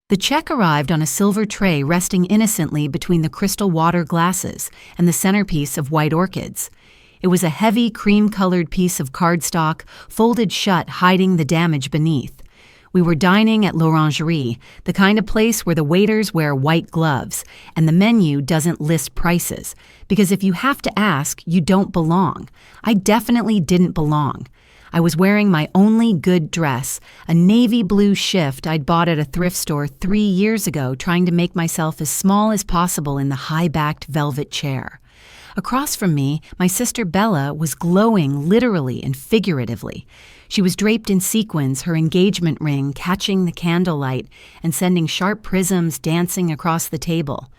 The check arrived on a silver tray resting innocently between the crystal water glasses and the centerpiece of white orchids. It was a heavy, cream-colored piece of cardstock, folded shut, hiding the damage beneath. We were dining at l'Orangerie, the kind of place where the waiters wear white gloves, and the menu doesn't list prices, because if you have to ask, you don't belong. I definitely didn't belong. I was wearing my only good dress, a navy blue shift I'd bought at a thrift store 3 years ago, trying to make myself as small as possible in the high-backed velvet chair. Across from me, my sister Bella was glowing literally and figuratively. She was draped in sequins, her engagement ring catching the candlelight and sending sharp prisms dancing across the table.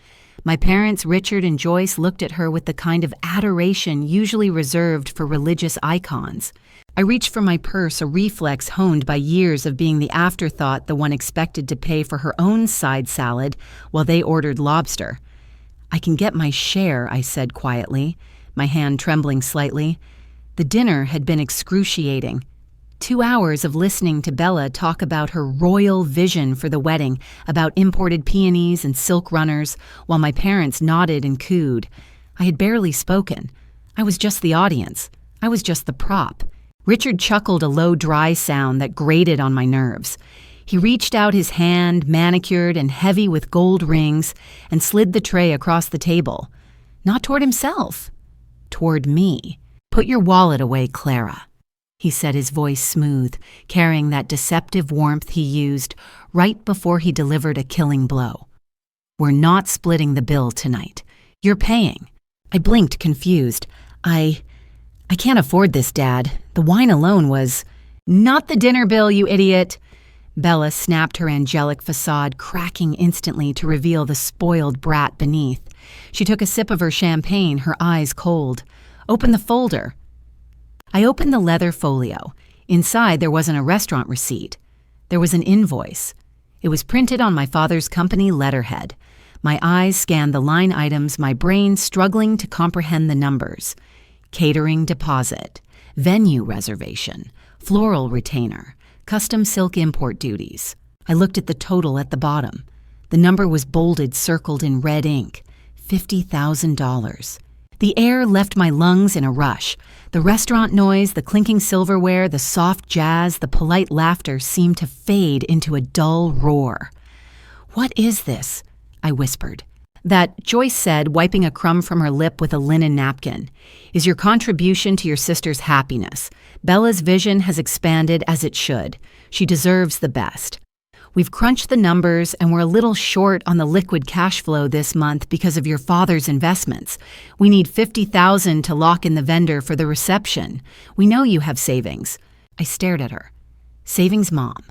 My parents, Richard and Joyce, looked at her with the kind of adoration usually reserved for religious icons. I reached for my purse, a reflex honed by years of being the afterthought, the one expected to pay for her own side salad while they ordered lobster. "I can get my share," I said quietly, my hand trembling slightly. The dinner had been excruciating. 2 hours of listening to Bella talk about her royal vision for the wedding, about imported peonies and silk runners, while my parents nodded and cooed. I had barely spoken. I was just the audience. I was just the prop. Richard chuckled a low, dry sound that grated on my nerves. He reached out his hand, manicured and heavy with gold rings, and slid the tray across the table. Not toward himself. Toward me. "Put your wallet away, Clara," he said, his voice smooth, carrying that deceptive warmth he used right before he delivered a killing blow. "We're not splitting the bill tonight. You're paying." I blinked, confused. I can't afford this, Dad. The wine alone was—" "Not the dinner bill, you idiot!" Bella snapped her angelic facade, cracking instantly to reveal the spoiled brat beneath. She took a sip of her champagne, her eyes cold. "Open the folder." I opened the leather folio. Inside, there wasn't a restaurant receipt. There was an invoice. It was printed on my father's company letterhead. My eyes scanned the line items, my brain struggling to comprehend the numbers. Catering deposit, venue reservation, floral retainer, custom silk import duties. I looked at the total at the bottom. The number was bolded, circled in red ink. $50,000. The air left my lungs in a rush. The restaurant noise, the clinking silverware, the soft jazz, the polite laughter seemed to fade into a dull roar. "What is this?" I whispered. "That," Joyce said, wiping a crumb from her lip with a linen napkin, "is your contribution to your sister's happiness. Bella's vision has expanded as it should. She deserves the best. We've crunched the numbers and we're a little short on the liquid cash flow this month because of your father's investments. We need $50,000 to lock in the vendor for the reception. We know you have savings." I stared at her. "Savings, Mom.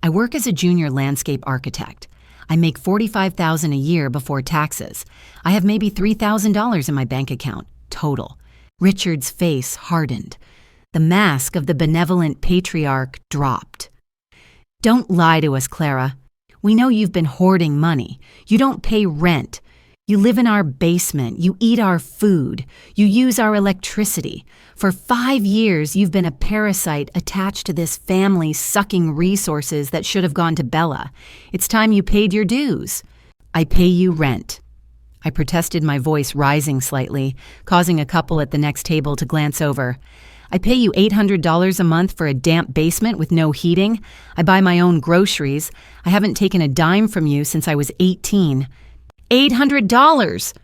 I work as a junior landscape architect. I make $45,000 a year before taxes. I have maybe $3,000 in my bank account, total." Richard's face hardened. The mask of the benevolent patriarch dropped. "Don't lie to us, Clara. We know you've been hoarding money. You don't pay rent. You live in our basement. You eat our food. You use our electricity. For 5 years, you've been a parasite attached to this family, sucking resources that should have gone to Bella. It's time you paid your dues." "I pay you rent." I protested, my voice rising slightly, causing a couple at the next table to glance over. "I pay you $800 a month for a damp basement with no heating. I buy my own groceries. I haven't taken a dime from you since I was 18. $800!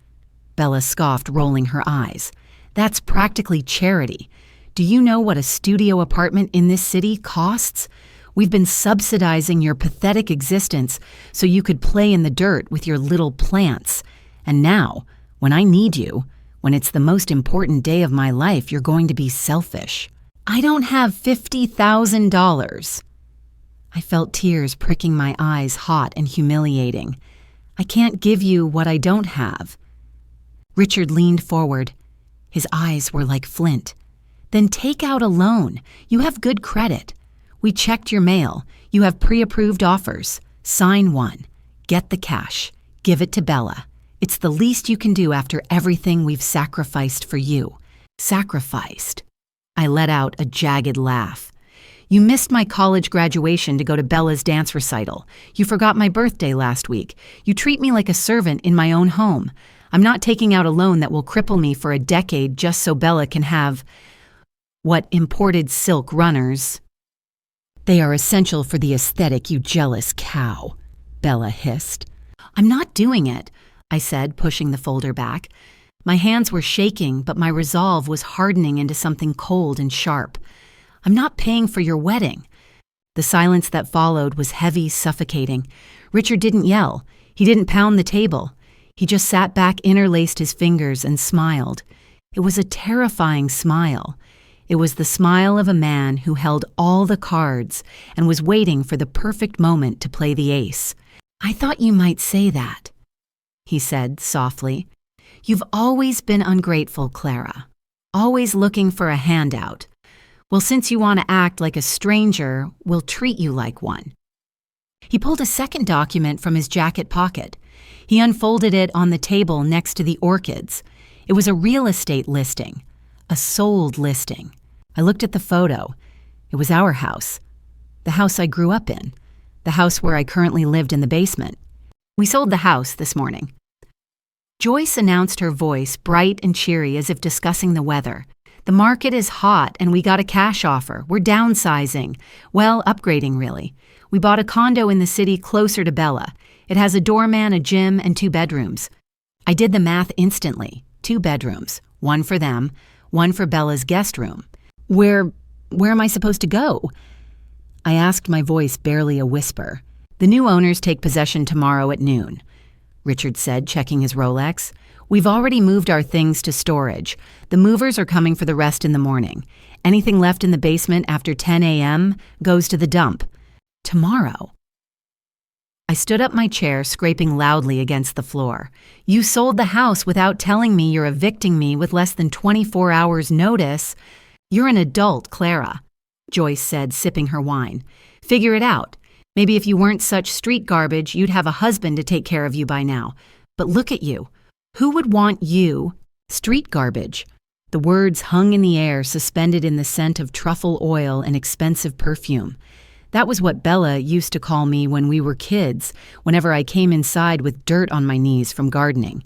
Bella scoffed, rolling her eyes. "That's practically charity. Do you know what a studio apartment in this city costs? We've been subsidizing your pathetic existence so you could play in the dirt with your little plants. And now, when I need you, when it's the most important day of my life, you're going to be selfish." "I don't have $50,000. I felt tears pricking my eyes, hot and humiliating. "I can't give you what I don't have." Richard leaned forward. His eyes were like flint. "Then take out a loan. You have good credit. We checked your mail. You have pre-approved offers. Sign one. Get the cash. Give it to Bella. It's the least you can do after everything we've sacrificed for you." "Sacrificed?" I let out a jagged laugh. You missed my college graduation to go to Bella's dance recital. You forgot my birthday last week. You treat me like a servant in my own home. I'm not taking out a loan that will cripple me for a decade just so Bella can have, what, imported silk runners. They are essential for the aesthetic, you jealous cow, Bella hissed. I'm not doing it, I said, pushing the folder back. My hands were shaking, but my resolve was hardening into something cold and sharp. I'm not paying for your wedding. The silence that followed was heavy, suffocating. Richard didn't yell. He didn't pound the table. He just sat back, interlaced his fingers, and smiled. It was a terrifying smile. It was the smile of a man who held all the cards and was waiting for the perfect moment to play the ace. I thought you might say that, he said softly. You've always been ungrateful, Clara. Always looking for a handout. Well, since you want to act like a stranger, we'll treat you like one. He pulled a second document from his jacket pocket. He unfolded it on the table next to the orchids. It was a real estate listing, a sold listing. I looked at the photo. It was our house, the house I grew up in, the house where I currently lived in the basement. We sold the house this morning. Joyce announced, her voice bright and cheery as if discussing the weather. The market is hot and we got a cash offer. We're downsizing. Well, upgrading really. We bought a condo in the city closer to Bella. It has a doorman, a gym, and 2 bedrooms. I did the math instantly. 2 bedrooms. One for them, one for Bella's guest room. Where am I supposed to go? I asked, my voice barely a whisper. The new owners take possession tomorrow at noon, Richard said, checking his Rolex. We've already moved our things to storage. The movers are coming for the rest in the morning. Anything left in the basement after 10 a.m. goes to the dump. Tomorrow. I stood up my chair, scraping loudly against the floor. You sold the house without telling me you're evicting me with less than 24 hours' notice. You're an adult, Clara, Joyce said, sipping her wine. Figure it out. Maybe if you weren't such street garbage, you'd have a husband to take care of you by now. But look at you. Who would want you? Street garbage. The words hung in the air, suspended in the scent of truffle oil and expensive perfume. That was what Bella used to call me when we were kids, whenever I came inside with dirt on my knees from gardening.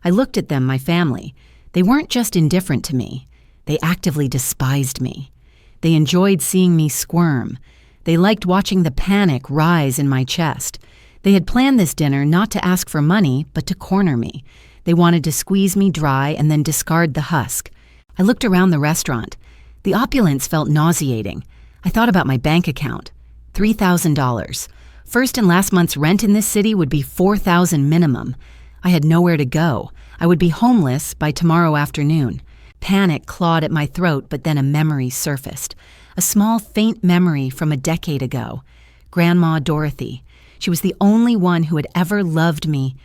I looked at them, my family. They weren't just indifferent to me. They actively despised me. They enjoyed seeing me squirm. They liked watching the panic rise in my chest. They had planned this dinner not to ask for money, but to corner me. They wanted to squeeze me dry and then discard the husk. I looked around the restaurant. The opulence felt nauseating. I thought about my bank account. $3,000. First and last month's rent in this city would be $4,000 minimum. I had nowhere to go. I would be homeless by tomorrow afternoon. Panic clawed at my throat, but then a memory surfaced. A small, faint memory from a decade ago. Grandma Dorothy. She was the only one who had ever loved me,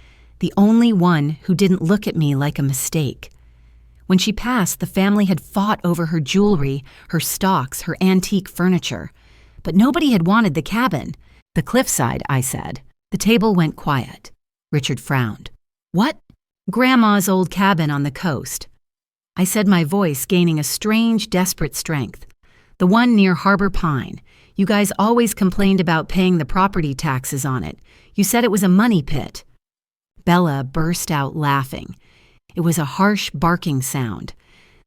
the only one who didn't look at me like a mistake. When she passed, the family had fought over her jewelry, her stocks, her antique furniture. But nobody had wanted the cabin. The cliffside, I said. The table went quiet. Richard frowned. What? Grandma's old cabin on the coast. I said, my voice gaining a strange, desperate strength. The one near Harbor Pine. You guys always complained about paying the property taxes on it. You said it was a money pit. Bella burst out laughing. It was a harsh, barking sound.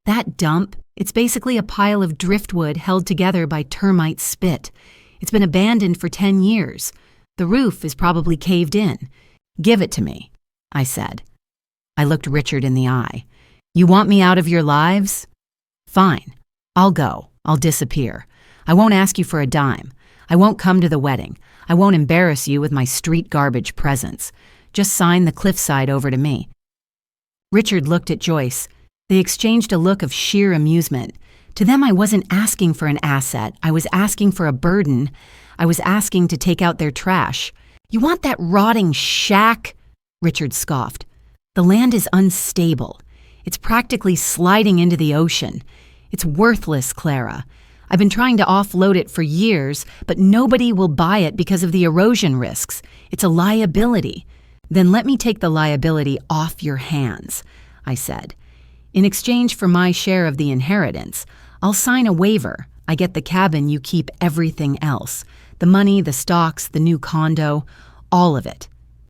That dump, it's basically a pile of driftwood held together by termite spit. It's been abandoned for 10 years. The roof is probably caved in. Give it to me, I said. I looked Richard in the eye. You want me out of your lives? Fine. I'll go. I'll disappear. I won't ask you for a dime. I won't come to the wedding. I won't embarrass you with my street garbage presence. Just sign the cliffside over to me. Richard looked at Joyce. They exchanged a look of sheer amusement. To them, I wasn't asking for an asset. I was asking for a burden. I was asking to take out their trash. You want that rotting shack? Richard scoffed. The land is unstable. It's practically sliding into the ocean. It's worthless, Clara. I've been trying to offload it for years, but nobody will buy it because of the erosion risks. It's a liability. Then let me take the liability off your hands, I said. In exchange for my share of the inheritance, I'll sign a waiver, I get the cabin, you keep everything else. The money, the stocks, the new condo, all of it.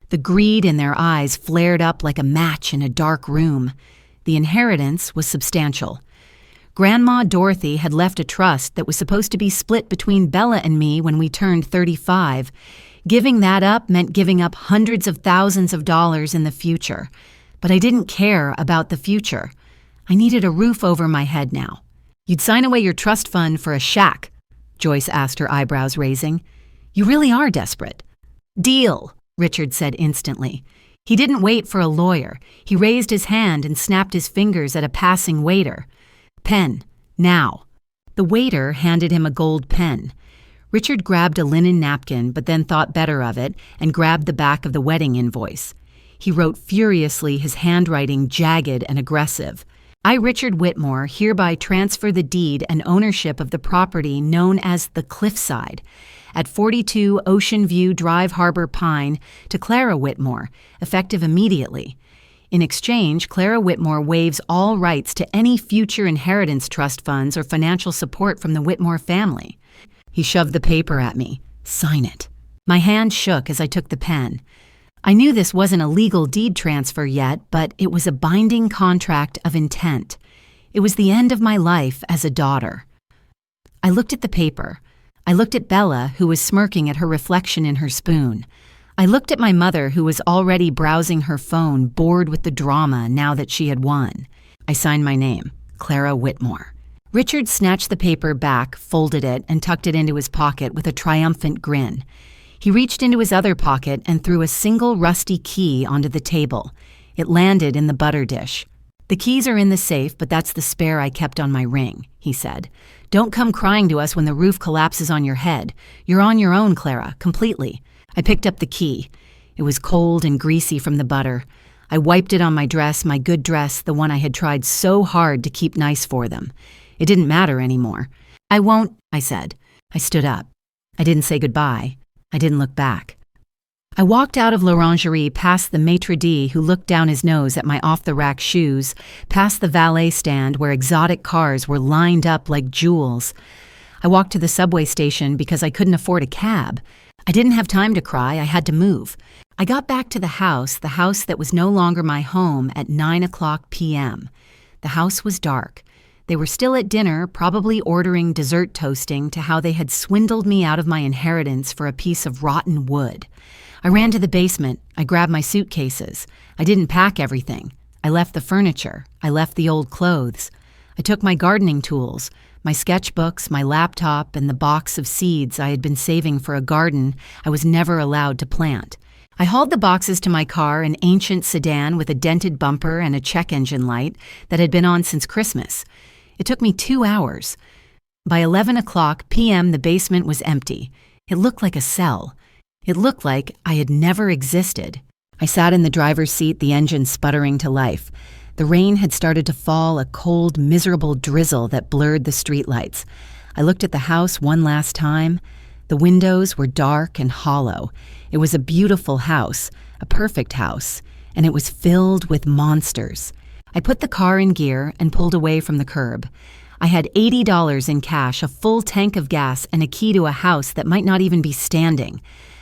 The greed in their eyes flared up like a match in a dark room. The inheritance was substantial. Grandma Dorothy had left a trust that was supposed to be split between Bella and me when we turned 35. Giving that up meant giving up hundreds of thousands of dollars in the future. But I didn't care about the future. I needed a roof over my head now. "You'd sign away your trust fund for a shack?" Joyce asked, her eyebrows raising. "You really are desperate." "Deal," Richard said instantly. He didn't wait for a lawyer. He raised his hand and snapped his fingers at a passing waiter. "Pen, now." The waiter handed him a gold pen. Richard grabbed a linen napkin but then thought better of it and grabbed the back of the wedding invoice. He wrote furiously, his handwriting jagged and aggressive. "I, Richard Whitmore, hereby transfer the deed and ownership of the property known as the Cliffside at 42 Ocean View Drive, Harbor Pine to Clara Whitmore, effective immediately. In exchange, Clara Whitmore waives all rights to any future inheritance trust funds or financial support from the Whitmore family." He shoved the paper at me. "Sign it." My hand shook as I took the pen. I knew this wasn't a legal deed transfer yet, but it was a binding contract of intent. It was the end of my life as a daughter. I looked at the paper. I looked at Bella, who was smirking at her reflection in her spoon. I looked at my mother, who was already browsing her phone, bored with the drama now that she had won. I signed my name, Clara Whitmore. Richard snatched the paper back, folded it, and tucked it into his pocket with a triumphant grin. He reached into his other pocket and threw a single rusty key onto the table. It landed in the butter dish. "The keys are in the safe, but that's the spare I kept on my ring," he said. "Don't come crying to us when the roof collapses on your head. You're on your own, Clara, completely." I picked up the key. It was cold and greasy from the butter. I wiped it on my dress, my good dress, the one I had tried so hard to keep nice for them. It didn't matter anymore. "I won't," I said. I stood up. I didn't say goodbye. I didn't look back. I walked out of l'Orangerie, past the maitre d' who looked down his nose at my off-the-rack shoes, past the valet stand where exotic cars were lined up like jewels. I walked to the subway station because I couldn't afford a cab. I didn't have time to cry. I had to move. I got back to the house that was no longer my home, at 9:00 p.m. The house was dark. They were still at dinner, probably ordering dessert toasting to how they had swindled me out of my inheritance for a piece of rotten wood. I ran to the basement. I grabbed my suitcases. I didn't pack everything. I left the furniture. I left the old clothes. I took my gardening tools, my sketchbooks, my laptop, and the box of seeds I had been saving for a garden I was never allowed to plant. I hauled the boxes to my car, an ancient sedan with a dented bumper and a check engine light that had been on since Christmas. It took me 2 hours. By 11:00 p.m., the basement was empty. It looked like a cell. It looked like I had never existed. I sat in the driver's seat, the engine sputtering to life. The rain had started to fall, a cold, miserable drizzle that blurred the streetlights. I looked at the house one last time. The windows were dark and hollow. It was a beautiful house, a perfect house, and it was filled with monsters. I put the car in gear and pulled away from the curb. I had $80 in cash, a full tank of gas, and a key to a house that might not even be standing.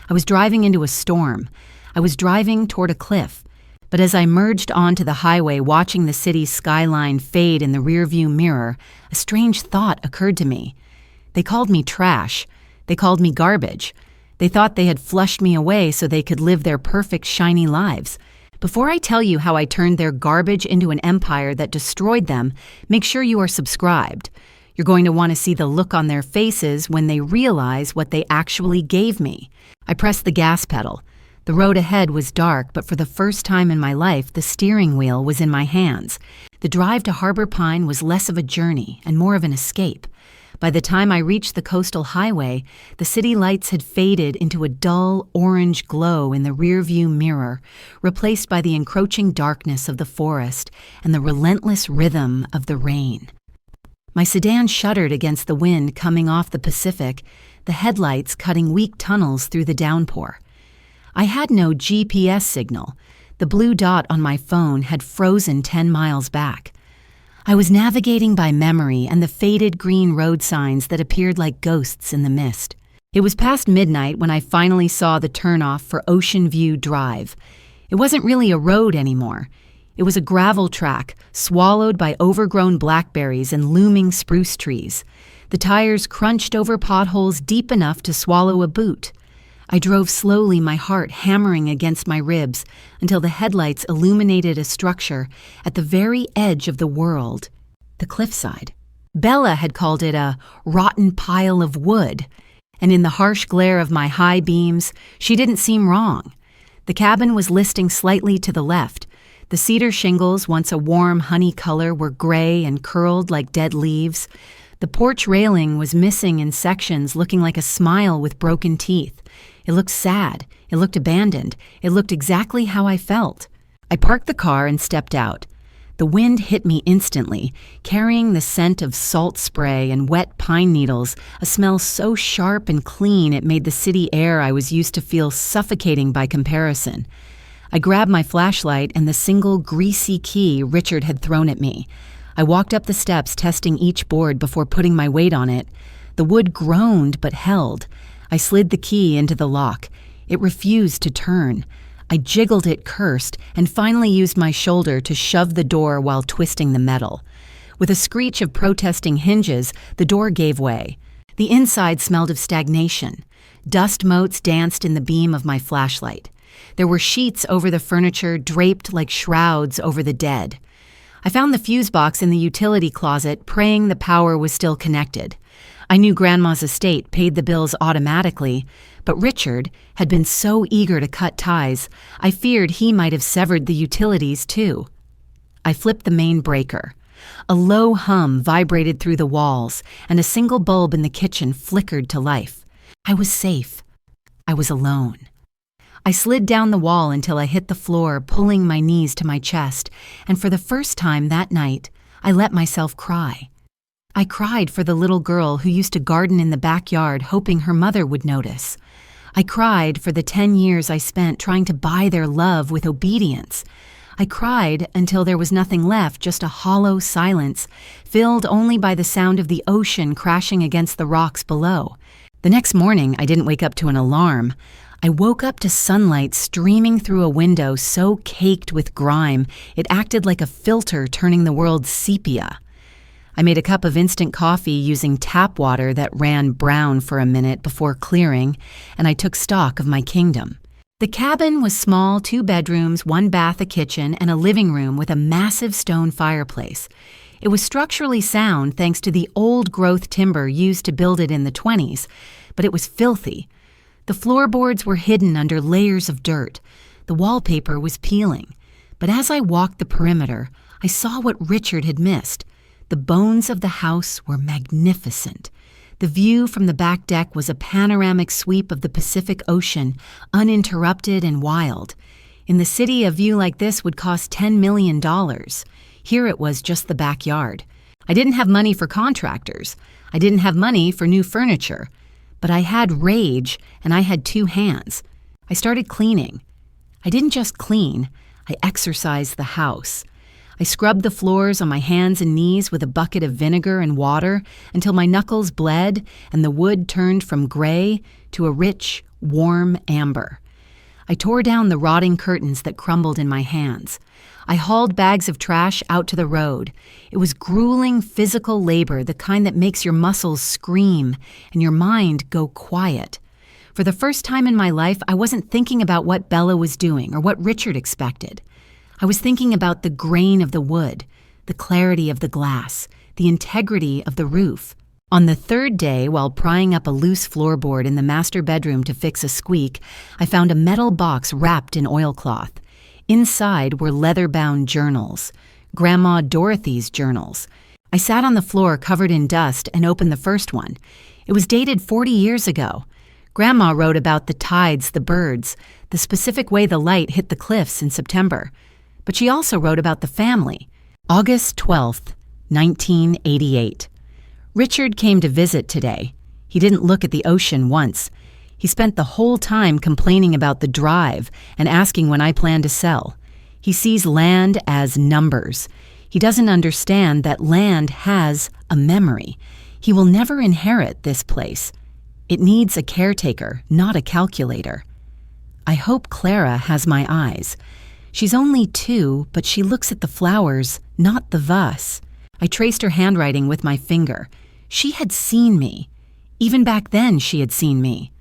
I was driving into a storm. I was driving toward a cliff. But as I merged onto the highway, watching the city's skyline fade in the rearview mirror, a strange thought occurred to me. They called me trash. They called me garbage. They thought they had flushed me away so they could live their perfect, shiny lives. Before I tell you how I turned their garbage into an empire that destroyed them, make sure you are subscribed. You're going to want to see the look on their faces when they realize what they actually gave me. I pressed the gas pedal. The road ahead was dark, but for the first time in my life, the steering wheel was in my hands. The drive to Harbor Pine was less of a journey and more of an escape. By the time I reached the coastal highway, the city lights had faded into a dull orange glow in the rearview mirror, replaced by the encroaching darkness of the forest and the relentless rhythm of the rain. My sedan shuddered against the wind coming off the Pacific, the headlights cutting weak tunnels through the downpour. I had no GPS signal. The blue dot on my phone had frozen 10 miles back. I was navigating by memory and the faded green road signs that appeared like ghosts in the mist. It was past midnight when I finally saw the turnoff for Ocean View Drive. It wasn't really a road anymore. It was a gravel track, swallowed by overgrown blackberries and looming spruce trees. The tires crunched over potholes deep enough to swallow a boot. I drove slowly, my heart hammering against my ribs, until the headlights illuminated a structure at the very edge of the world, the cliffside. Bella had called it a rotten pile of wood, and in the harsh glare of my high beams, she didn't seem wrong. The cabin was listing slightly to the left. The cedar shingles, once a warm honey color, were gray and curled like dead leaves. The porch railing was missing in sections, looking like a smile with broken teeth. It looked sad. It looked abandoned. It looked exactly how I felt. I parked the car and stepped out. The wind hit me instantly, carrying the scent of salt spray and wet pine needles, a smell so sharp and clean it made the city air I was used to feel suffocating by comparison. I grabbed my flashlight and the single greasy key Richard had thrown at me. I walked up the steps, testing each board before putting my weight on it. The wood groaned but held. I slid the key into the lock. It refused to turn. I jiggled it, cursed, and finally used my shoulder to shove the door while twisting the metal. With a screech of protesting hinges, the door gave way. The inside smelled of stagnation. Dust motes danced in the beam of my flashlight. There were sheets over the furniture, draped like shrouds over the dead. I found the fuse box in the utility closet, praying the power was still connected. I knew Grandma's estate paid the bills automatically, but Richard had been so eager to cut ties, I feared he might have severed the utilities too. I flipped the main breaker. A low hum vibrated through the walls, and a single bulb in the kitchen flickered to life. I was safe. I was alone. I slid down the wall until I hit the floor, pulling my knees to my chest, and for the first time that night, I let myself cry. I cried for the little girl who used to garden in the backyard, hoping her mother would notice. I cried for the 10 years I spent trying to buy their love with obedience. I cried until there was nothing left, just a hollow silence, filled only by the sound of the ocean crashing against the rocks below. The next morning, I didn't wake up to an alarm. I woke up to sunlight streaming through a window so caked with grime, it acted like a filter turning the world sepia. I made a cup of instant coffee using tap water that ran brown for a minute before clearing, and I took stock of my kingdom. The cabin was small, 2 bedrooms, 1 bath, a kitchen, and a living room with a massive stone fireplace. It was structurally sound thanks to the old-growth timber used to build it in the 20s, but it was filthy. The floorboards were hidden under layers of dirt. The wallpaper was peeling. But as I walked the perimeter, I saw what Richard had missed. The bones of the house were magnificent. The view from the back deck was a panoramic sweep of the Pacific Ocean, uninterrupted and wild. In the city, a view like this would cost $10 million. Here it was just the backyard. I didn't have money for contractors. I didn't have money for new furniture. But I had rage, and I had 2 hands. I started cleaning. I didn't just clean, I exercised the house. I scrubbed the floors on my hands and knees with a bucket of vinegar and water until my knuckles bled and the wood turned from gray to a rich, warm amber. I tore down the rotting curtains that crumbled in my hands. I hauled bags of trash out to the road. It was grueling physical labor, the kind that makes your muscles scream and your mind go quiet. For the first time in my life, I wasn't thinking about what Bella was doing or what Richard expected. I was thinking about the grain of the wood, the clarity of the glass, the integrity of the roof. On the 3rd day, while prying up a loose floorboard in the master bedroom to fix a squeak, I found a metal box wrapped in oilcloth. Inside were leather-bound journals, Grandma Dorothy's journals. I sat on the floor covered in dust and opened the first one. It was dated 40 years ago. Grandma wrote about the tides, the birds, the specific way the light hit the cliffs in September. But she also wrote about the family. August 12th, 1988. Richard came to visit today. He didn't look at the ocean once. He spent the whole time complaining about the drive and asking when I plan to sell. He sees land as numbers. He doesn't understand that land has a memory. He will never inherit this place. It needs a caretaker, not a calculator. I hope Clara has my eyes. She's only 2, but she looks at the flowers, not the vase. I traced her handwriting with my finger. She had seen me. Even back then, she had seen me.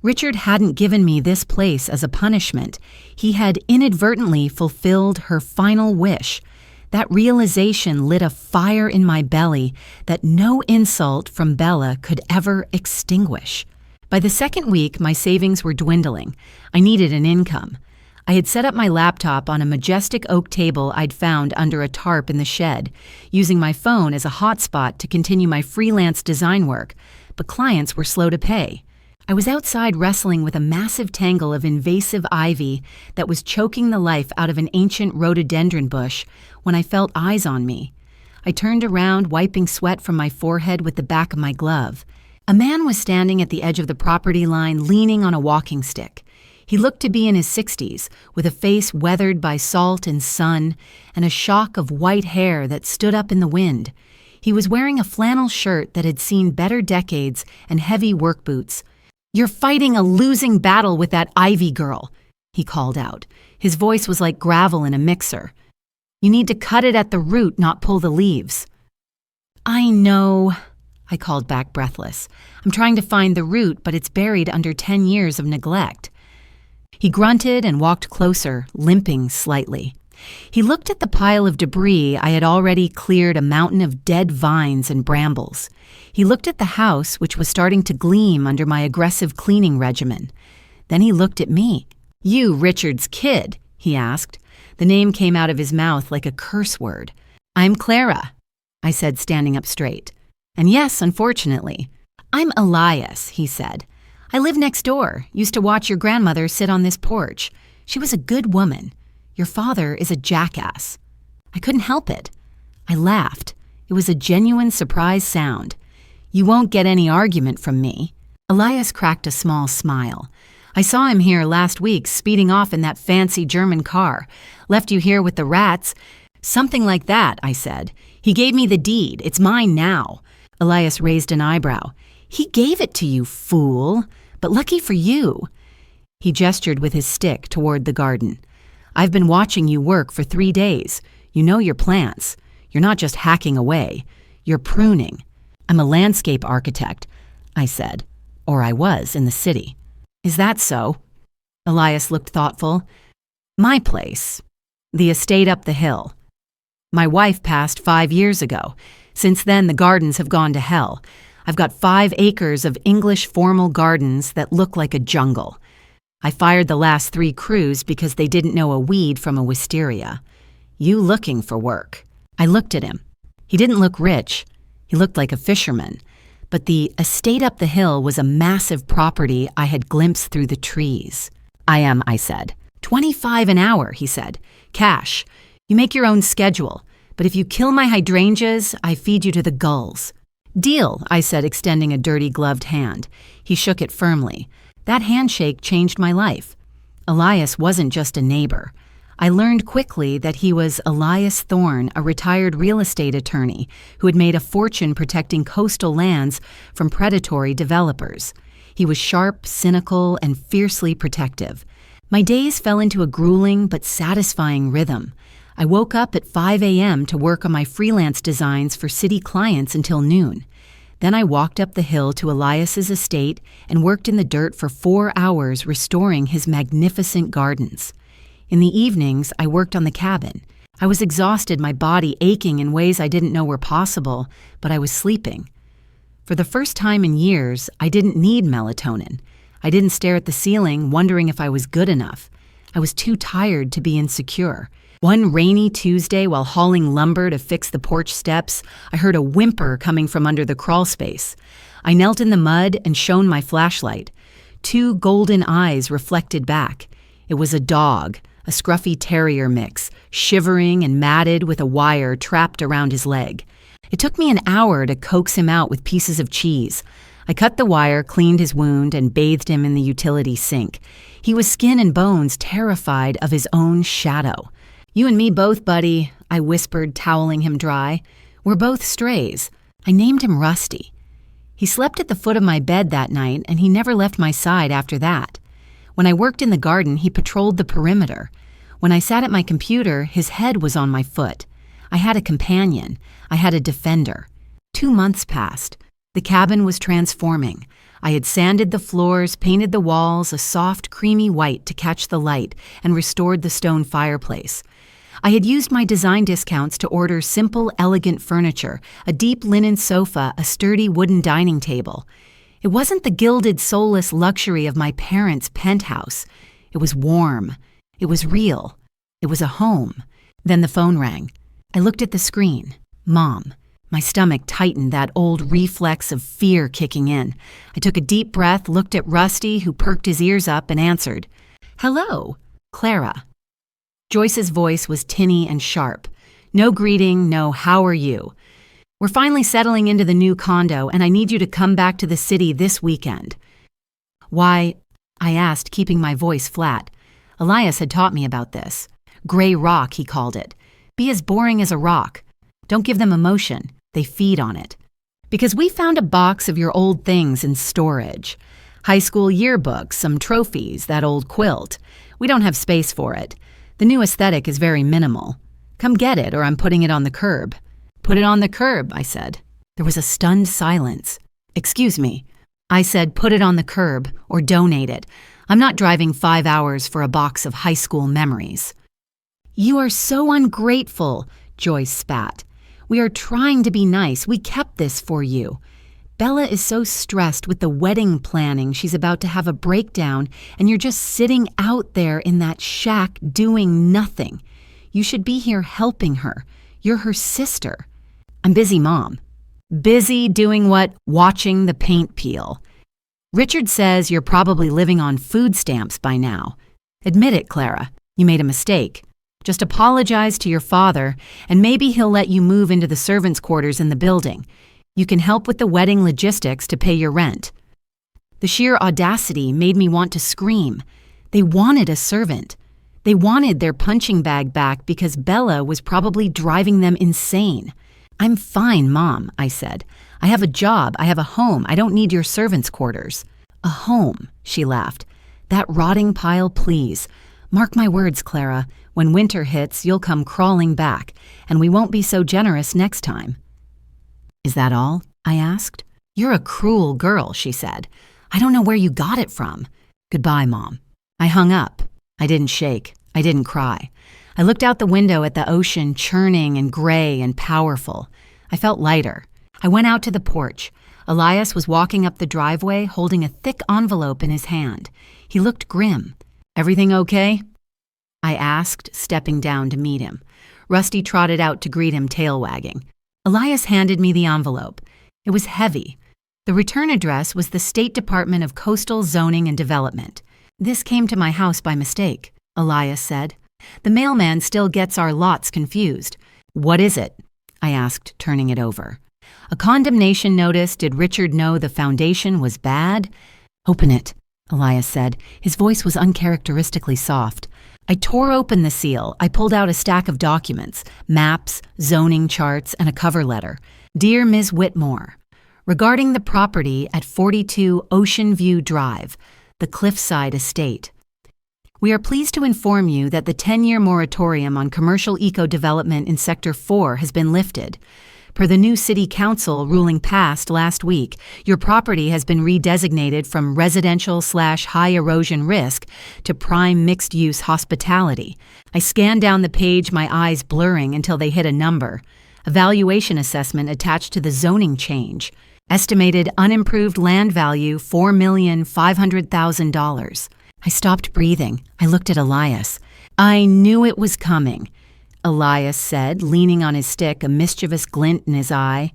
Richard hadn't given me this place as a punishment. He had inadvertently fulfilled her final wish. That realization lit a fire in my belly that no insult from Bella could ever extinguish. By the second week, my savings were dwindling. I needed an income. I had set up my laptop on a majestic oak table I'd found under a tarp in the shed, using my phone as a hotspot to continue my freelance design work, but clients were slow to pay. I was outside wrestling with a massive tangle of invasive ivy that was choking the life out of an ancient rhododendron bush when I felt eyes on me. I turned around, wiping sweat from my forehead with the back of my glove. A man was standing at the edge of the property line, leaning on a walking stick. He looked to be in his 60s, with a face weathered by salt and sun, and a shock of white hair that stood up in the wind. He was wearing a flannel shirt that had seen better decades and heavy work boots. "You're fighting a losing battle with that Ivy girl," he called out. His voice was like gravel in a mixer. "You need to cut it at the root, not pull the leaves." "I know," I called back breathless. "I'm trying to find the root, but it's buried under 10 years of neglect." He grunted and walked closer, limping slightly. He looked at the pile of debris I had already cleared, a mountain of dead vines and brambles. He looked at the house, which was starting to gleam under my aggressive cleaning regimen. Then he looked at me. "You Richard's kid?" he asked. The name came out of his mouth like a curse word. "I'm Clara," I said, standing up straight. "And yes, unfortunately." "I'm Elias," he said. "I live next door. Used to watch your grandmother sit on this porch. She was a good woman. Your father is a jackass." I couldn't help it. I laughed. It was a genuine surprise sound. "You won't get any argument from me." Elias cracked a small smile. "I saw him here last week, speeding off in that fancy German car. Left you here with the rats." "Something like that," I said. "He gave me the deed. It's mine now." Elias raised an eyebrow. "He gave it to you, fool. But lucky for you." He gestured with his stick toward the garden. "I've been watching you work for 3 days. You know your plants. You're not just hacking away. You're pruning." "I'm a landscape architect," I said. Or I was in the city. "Is that so?" Elias looked thoughtful. "My place. The estate up the hill. My wife passed 5 years ago. Since then, the gardens have gone to hell. I've got 5 acres of English formal gardens that look like a jungle. I fired the last 3 crews because they didn't know a weed from a wisteria. You looking for work?" I looked at him. He didn't look rich. He looked like a fisherman. But the estate up the hill was a massive property I had glimpsed through the trees. "I am," I said. $25 an hour, he said. "Cash. You make your own schedule. But if you kill my hydrangeas, I feed you to the gulls." "Deal," I said, extending a dirty gloved hand. He shook it firmly. That handshake changed my life. Elias wasn't just a neighbor. I learned quickly that he was Elias Thorne, a retired real estate attorney who had made a fortune protecting coastal lands from predatory developers. He was sharp, cynical, and fiercely protective. My days fell into a grueling but satisfying rhythm. I woke up at 5 a.m. to work on my freelance designs for city clients until noon. Then I walked up the hill to Elias's estate and worked in the dirt for 4 hours restoring his magnificent gardens. In the evenings, I worked on the cabin. I was exhausted, my body aching in ways I didn't know were possible, but I was sleeping. For the first time in years, I didn't need melatonin. I didn't stare at the ceiling, wondering if I was good enough. I was too tired to be insecure. One rainy Tuesday, while hauling lumber to fix the porch steps, I heard a whimper coming from under the crawl space. I knelt in the mud and shone my flashlight. 2 golden eyes reflected back. It was a dog, a scruffy terrier mix, shivering and matted with a wire trapped around his leg. It took me an hour to coax him out with pieces of cheese. I cut the wire, cleaned his wound, and bathed him in the utility sink. He was skin and bones, terrified of his own shadow. "You and me both, buddy," I whispered, toweling him dry. "We're both strays. I named him Rusty. He slept at the foot of my bed that night, and he never left my side after that. When I worked in the garden, he patrolled the perimeter. When I sat at my computer, his head was on my foot. I had a companion. I had a defender. 2 months passed. The cabin was transforming. I had sanded the floors, painted the walls a soft, creamy white to catch the light, and restored the stone fireplace. I had used my design discounts to order simple, elegant furniture, a deep linen sofa, a sturdy wooden dining table. It wasn't the gilded, soulless luxury of my parents' penthouse. It was warm. It was real. It was a home. Then the phone rang. I looked at the screen. Mom. My stomach tightened, that old reflex of fear kicking in. I took a deep breath, looked at Rusty, who perked his ears up, and answered. "Hello, Clara." Joyce's voice was tinny and sharp. No greeting, no "how are you?" "We're finally settling into the new condo, and I need you to come back to the city this weekend." "Why?" I asked, keeping my voice flat. Elias had taught me about this. Gray rock, he called it. Be as boring as a rock. Don't give them emotion. They feed on it. "Because we found a box of your old things in storage. High school yearbooks, some trophies, that old quilt. We don't have space for it. The new aesthetic is very minimal. Come get it, or I'm putting it on the curb." "Put it on the curb," I said. There was a stunned silence. "Excuse me." I said, "Put it on the curb, or donate it. I'm not driving 5 hours for a box of high school memories." "You are so ungrateful," Joyce spat. "We are trying to be nice. We kept this for you. Bella is so stressed with the wedding planning she's about to have a breakdown, and you're just sitting out there in that shack doing nothing. You should be here helping her. You're her sister." "I'm busy, Mom." "Busy doing what?" "Watching the paint peel. Richard says you're probably living on food stamps by now. Admit it, Clara. You made a mistake. Just apologize to your father, and maybe he'll let you move into the servants' quarters in the building. You can help with the wedding logistics to pay your rent." The sheer audacity made me want to scream. They wanted a servant. They wanted their punching bag back because Bella was probably driving them insane. "I'm fine, Mom," I said. "I have a job. I have a home. I don't need your servants' quarters." "A home," she laughed. "That rotting pile, please. Mark my words, Clara. When winter hits, you'll come crawling back, and we won't be so generous next time." "Is that all?" I asked. "You're a cruel girl," she said. "I don't know where you got it from. Goodbye, Mom." I hung up. I didn't shake. I didn't cry. I looked out the window at the ocean, churning and gray and powerful. I felt lighter. I went out to the porch. Elias was walking up the driveway, holding a thick envelope in his hand. He looked grim. "Everything okay?" I asked, stepping down to meet him. Rusty trotted out to greet him, tail wagging. Elias handed me the envelope. It was heavy. The return address was the State Department of Coastal Zoning and Development. "This came to my house by mistake," Elias said. "The mailman still gets our lots confused." "What is it?" I asked, turning it over. "A condemnation notice. Did Richard know the foundation was bad?" "Open it," Elias said. His voice was uncharacteristically soft. I tore open the seal. I pulled out a stack of documents, maps, zoning charts, and a cover letter. "Dear Ms. Whitmore, regarding the property at 42 Ocean View Drive, the Cliffside Estate, we are pleased to inform you that the 10-year moratorium on commercial eco-development in Sector 4 has been lifted. Per the new City Council ruling passed last week, your property has been redesignated from residential/high erosion risk to prime mixed-use hospitality." I scanned down the page, my eyes blurring until they hit a number. A valuation assessment attached to the zoning change. Estimated unimproved land value $4,500,000. I stopped breathing. I looked at Elias. "I knew it was coming," Elias said, leaning on his stick, a mischievous glint in his eye.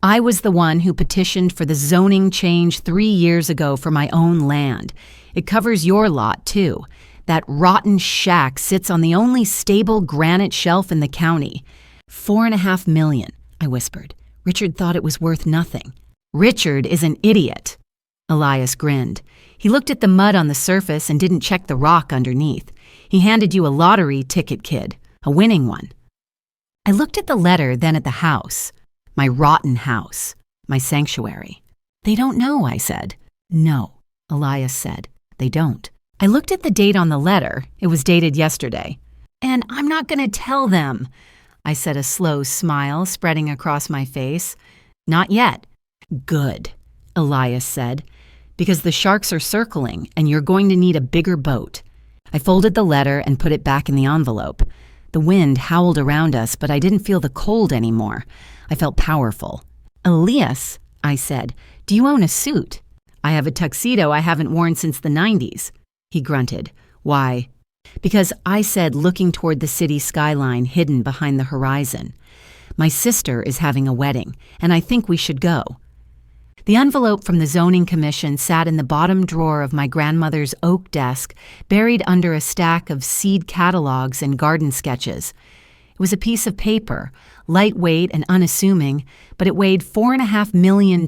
"I was the one who petitioned for the zoning change 3 years ago for my own land. It covers your lot, too. That rotten shack sits on the only stable granite shelf in the county. $4.5 million, I whispered. Richard thought it was worth nothing. "Richard is an idiot." Elias grinned. "He looked at the mud on the surface and didn't check the rock underneath. He handed you a lottery ticket, kid. A winning one." I looked at the letter, then at the house. My rotten house. My sanctuary. They don't know, I said. No, Elias said. They don't. I looked at the date on the letter. It was dated yesterday. And I'm not going to tell them, I said, a slow smile spreading across my face. Not yet. Good, Elias said, because the sharks are circling and you're going to need a bigger boat. I folded the letter and put it back in the envelope. The wind howled around us, but I didn't feel the cold anymore. I felt powerful. Elias, I said, do you own a suit? I have a tuxedo I haven't worn since the 90s. He grunted. Why? Because I said, looking toward the city skyline hidden behind the horizon. My sister is having a wedding, and I think we should go. The envelope from the zoning commission sat in the bottom drawer of my grandmother's oak desk, buried under a stack of seed catalogs and garden sketches. It was a piece of paper, lightweight and unassuming, but it weighed $4.5 million.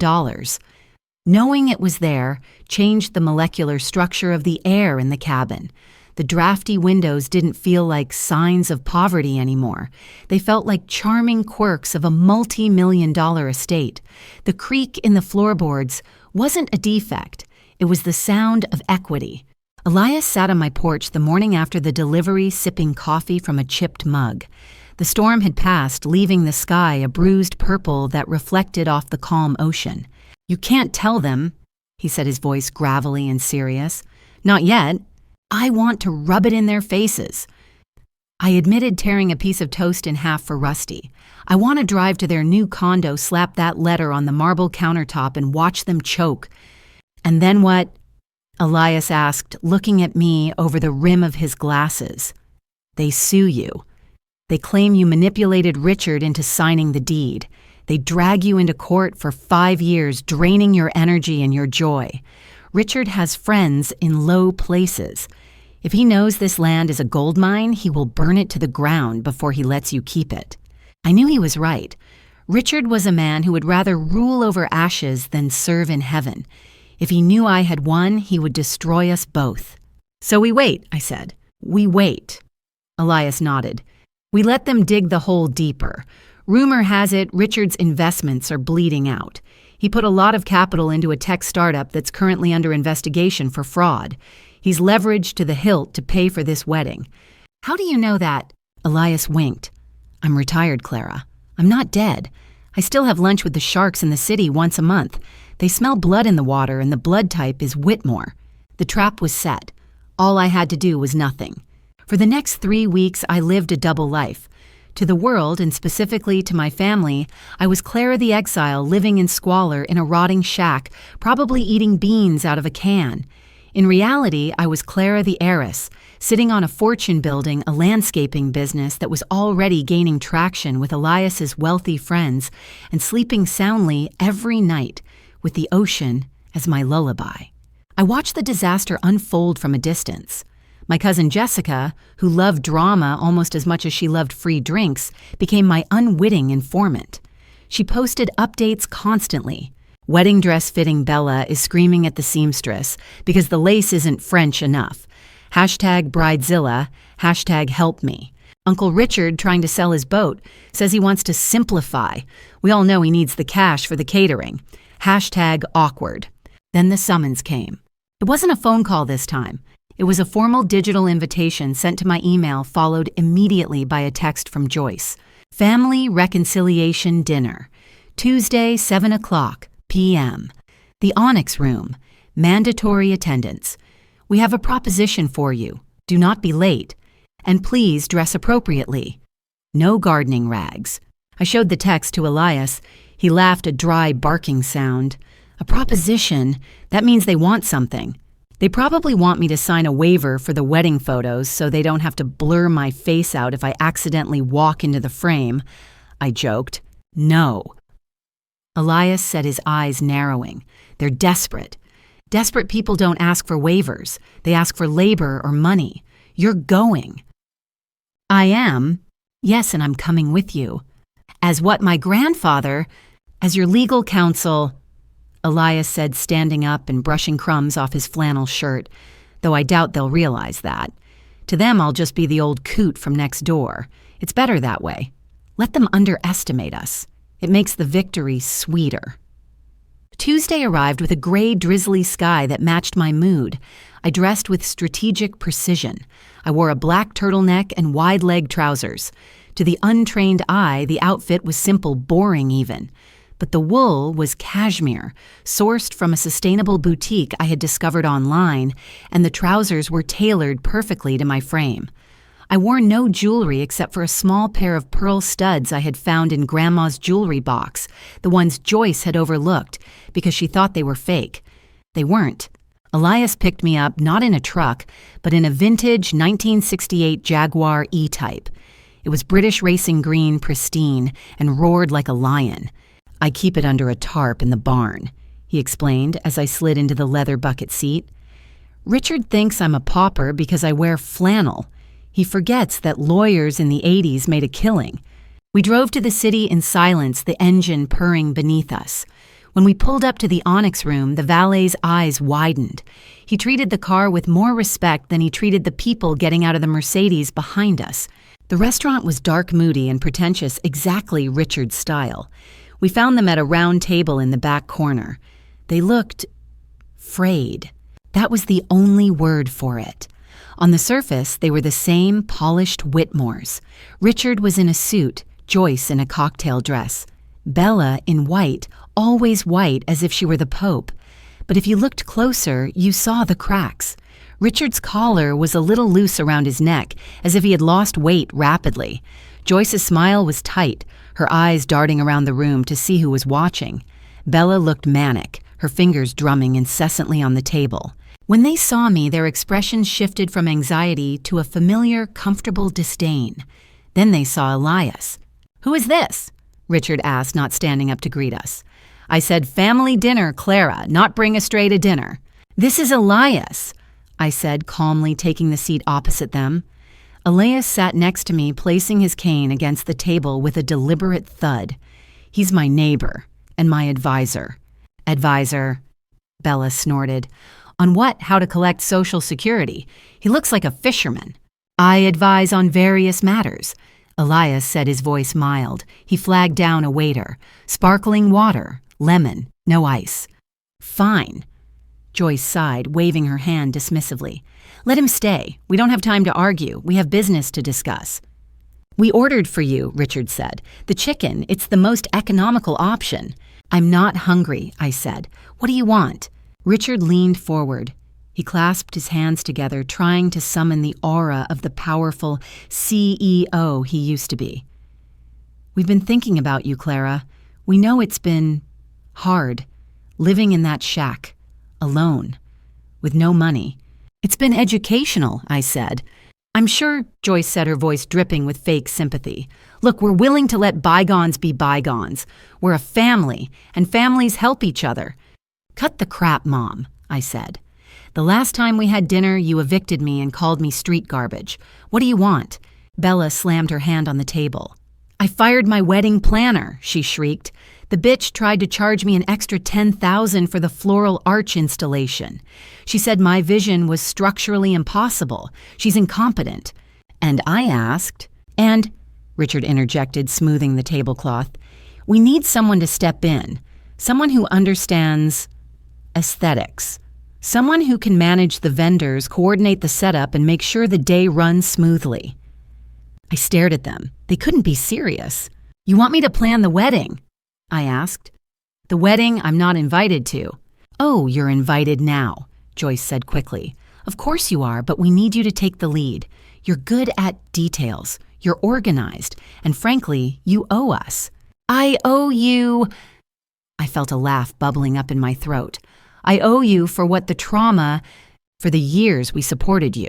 Knowing it was there changed the molecular structure of the air in the cabin. The drafty windows didn't feel like signs of poverty anymore. They felt like charming quirks of a multi-million-dollar estate. The creak in the floorboards wasn't a defect. It was the sound of equity. Elias sat on my porch the morning after the delivery, sipping coffee from a chipped mug. The storm had passed, leaving the sky a bruised purple that reflected off the calm ocean. You can't tell them, he said, his voice gravelly and serious. Not yet. I want to rub it in their faces. I admitted tearing a piece of toast in half for Rusty. I want to drive to their new condo, slap that letter on the marble countertop, and watch them choke. And then what? Elias asked, looking at me over the rim of his glasses. They sue you. They claim you manipulated Richard into signing the deed. They drag you into court for 5 years, draining your energy and your joy. Richard has friends in low places. If he knows this land is a gold mine, he will burn it to the ground before he lets you keep it. I knew he was right. Richard was a man who would rather rule over ashes than serve in heaven. If he knew I had won, he would destroy us both. So we wait, I said. We wait. Elias nodded. We let them dig the hole deeper. Rumor has it Richard's investments are bleeding out. He put a lot of capital into a tech startup that's currently under investigation for fraud. He's leveraged to the hilt to pay for this wedding. How do you know that? Elias winked. I'm retired, Clara. I'm not dead. I still have lunch with the sharks in the city once a month. They smell blood in the water, and the blood type is Whitmore. The trap was set. All I had to do was nothing. For the next 3 weeks, I lived a double life. To the world, and specifically to my family, I was Clara the exile living in squalor in a rotting shack, probably eating beans out of a can. In reality, I was Clara the heiress, sitting on a fortune building a landscaping business that was already gaining traction with Elias's wealthy friends, and sleeping soundly every night with the ocean as my lullaby. I watched the disaster unfold from a distance. My cousin Jessica, who loved drama almost as much as she loved free drinks, became my unwitting informant. She posted updates constantly. Wedding dress fitting Bella is screaming at the seamstress because the lace isn't French enough. Hashtag Bridezilla, hashtag help me. Uncle Richard, trying to sell his boat, says he wants to simplify. We all know he needs the cash for the catering. Hashtag awkward. Then the summons came. It wasn't a phone call this time. It was a formal digital invitation sent to my email, followed immediately by a text from Joyce. Family Reconciliation Dinner. Tuesday, 7 o'clock p.m. The Onyx Room. Mandatory attendance. We have a proposition for you. Do not be late. And please dress appropriately. No gardening rags. I showed the text to Elias. He laughed a dry barking sound. A proposition? That means they want something. They probably want me to sign a waiver for the wedding photos so they don't have to blur my face out if I accidentally walk into the frame. I joked. No. Elias said, his eyes narrowing. They're desperate. Desperate people don't ask for waivers. They ask for labor or money. You're going. I am. Yes, and I'm coming with you. As what my grandfather, as your legal counsel, Elias said, standing up and brushing crumbs off his flannel shirt, though I doubt they'll realize that. To them, I'll just be the old coot from next door. It's better that way. Let them underestimate us. It makes the victory sweeter. Tuesday arrived with a gray, drizzly sky that matched my mood. I dressed with strategic precision. I wore a black turtleneck and wide-leg trousers. To the untrained eye, the outfit was simple, boring even. But the wool was cashmere, sourced from a sustainable boutique I had discovered online, and the trousers were tailored perfectly to my frame. I wore no jewelry except for a small pair of pearl studs I had found in Grandma's jewelry box, the ones Joyce had overlooked because she thought they were fake. They weren't. Elias picked me up not in a truck, but in a vintage 1968 Jaguar E-Type. It was British racing green, pristine, and roared like a lion. "I keep it under a tarp in the barn," he explained as I slid into the leather bucket seat. "Richard thinks I'm a pauper because I wear flannel. He forgets that lawyers in the 80s made a killing." We drove to the city in silence, the engine purring beneath us. When we pulled up to the Onyx room, the valet's eyes widened. He treated the car with more respect than he treated the people getting out of the Mercedes behind us. The restaurant was dark, moody, and pretentious, exactly Richard's style. We found them at a round table in the back corner. They looked frayed. That was the only word for it. On the surface, they were the same polished Whitmores. Richard was in a suit, Joyce in a cocktail dress. Bella in white, always white as if she were the Pope. But if you looked closer, you saw the cracks. Richard's collar was a little loose around his neck, as if he had lost weight rapidly. Joyce's smile was tight, her eyes darting around the room to see who was watching. Bella looked manic, her fingers drumming incessantly on the table. When they saw me, their expressions shifted from anxiety to a familiar, comfortable disdain. Then they saw Elias. "Who is this?" Richard asked, not standing up to greet us. I said, "Family dinner, Clara, not bring astray to dinner." "This is Elias," I said, calmly taking the seat opposite them. Elias sat next to me, placing his cane against the table with a deliberate thud. "He's my neighbor and my advisor." "Advisor," Bella snorted. "On what? How to collect Social Security? He looks like a fisherman." "I advise on various matters." Elias said, his voice mild. He flagged down a waiter. "Sparkling water, lemon, no ice." "Fine." Joyce sighed, waving her hand dismissively. "Let him stay. We don't have time to argue. We have business to discuss." "We ordered for you," Richard said. "The chicken, it's the most economical option." "I'm not hungry," I said. "What do you want?" Richard leaned forward. He clasped his hands together, trying to summon the aura of the powerful CEO he used to be. "We've been thinking about you, Clara. We know it's been hard, living in that shack, alone, with no money." "It's been educational," I said. "I'm sure," Joyce said, her voice dripping with fake sympathy. "Look, we're willing to let bygones be bygones. We're a family, and families help each other." "Cut the crap, Mom," I said. "The last time we had dinner, you evicted me and called me street garbage. What do you want?" Bella slammed her hand on the table. "I fired my wedding planner," she shrieked. "The bitch tried to charge me an extra $10,000 for the floral arch installation. She said my vision was structurally impossible. She's incompetent." And I asked, "And," Richard interjected, smoothing the tablecloth, "we need someone to step in, someone who understands aesthetics. Someone who can manage the vendors, coordinate the setup, and make sure the day runs smoothly." I stared at them. They couldn't be serious. "You want me to plan the wedding?" I asked. "The wedding I'm not invited to." "Oh, you're invited now," Joyce said quickly. "Of course you are, but we need you to take the lead. You're good at details. You're organized. And frankly, you owe us." "I owe you—" I felt a laugh bubbling up in my throat. "I owe you for what the trauma, for the years we supported you,"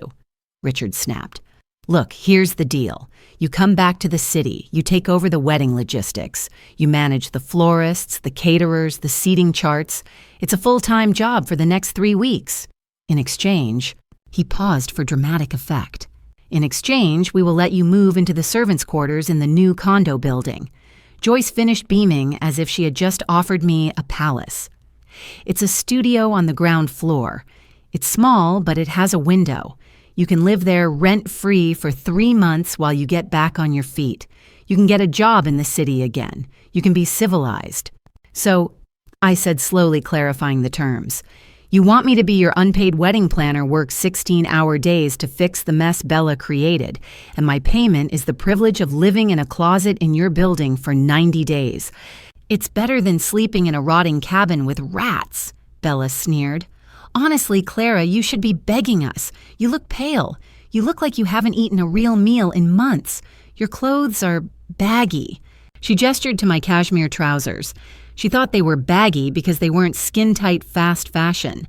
Richard snapped. "Look, here's the deal. You come back to the city, you take over the wedding logistics, you manage the florists, the caterers, the seating charts. It's a full-time job for the next 3 weeks. In exchange," he paused for dramatic effect. "In exchange, we will let you move into the servants' quarters in the new condo building." Joyce finished beaming as if she had just offered me a palace. "It's a studio on the ground floor. It's small, but it has a window. You can live there rent-free for 3 months while you get back on your feet. You can get a job in the city again. You can be civilized. So, I said, slowly clarifying the terms, you want me to be your unpaid wedding planner, work 16-hour days to fix the mess Bella created, and my payment is the privilege of living in a closet in your building for 90 days. It's better than sleeping in a rotting cabin with rats, Bella sneered. Honestly, Clara, you should be begging us. You look pale. You look like you haven't eaten a real meal in months. Your clothes are baggy. She gestured to my cashmere trousers. She thought they were baggy because they weren't skin-tight fast fashion.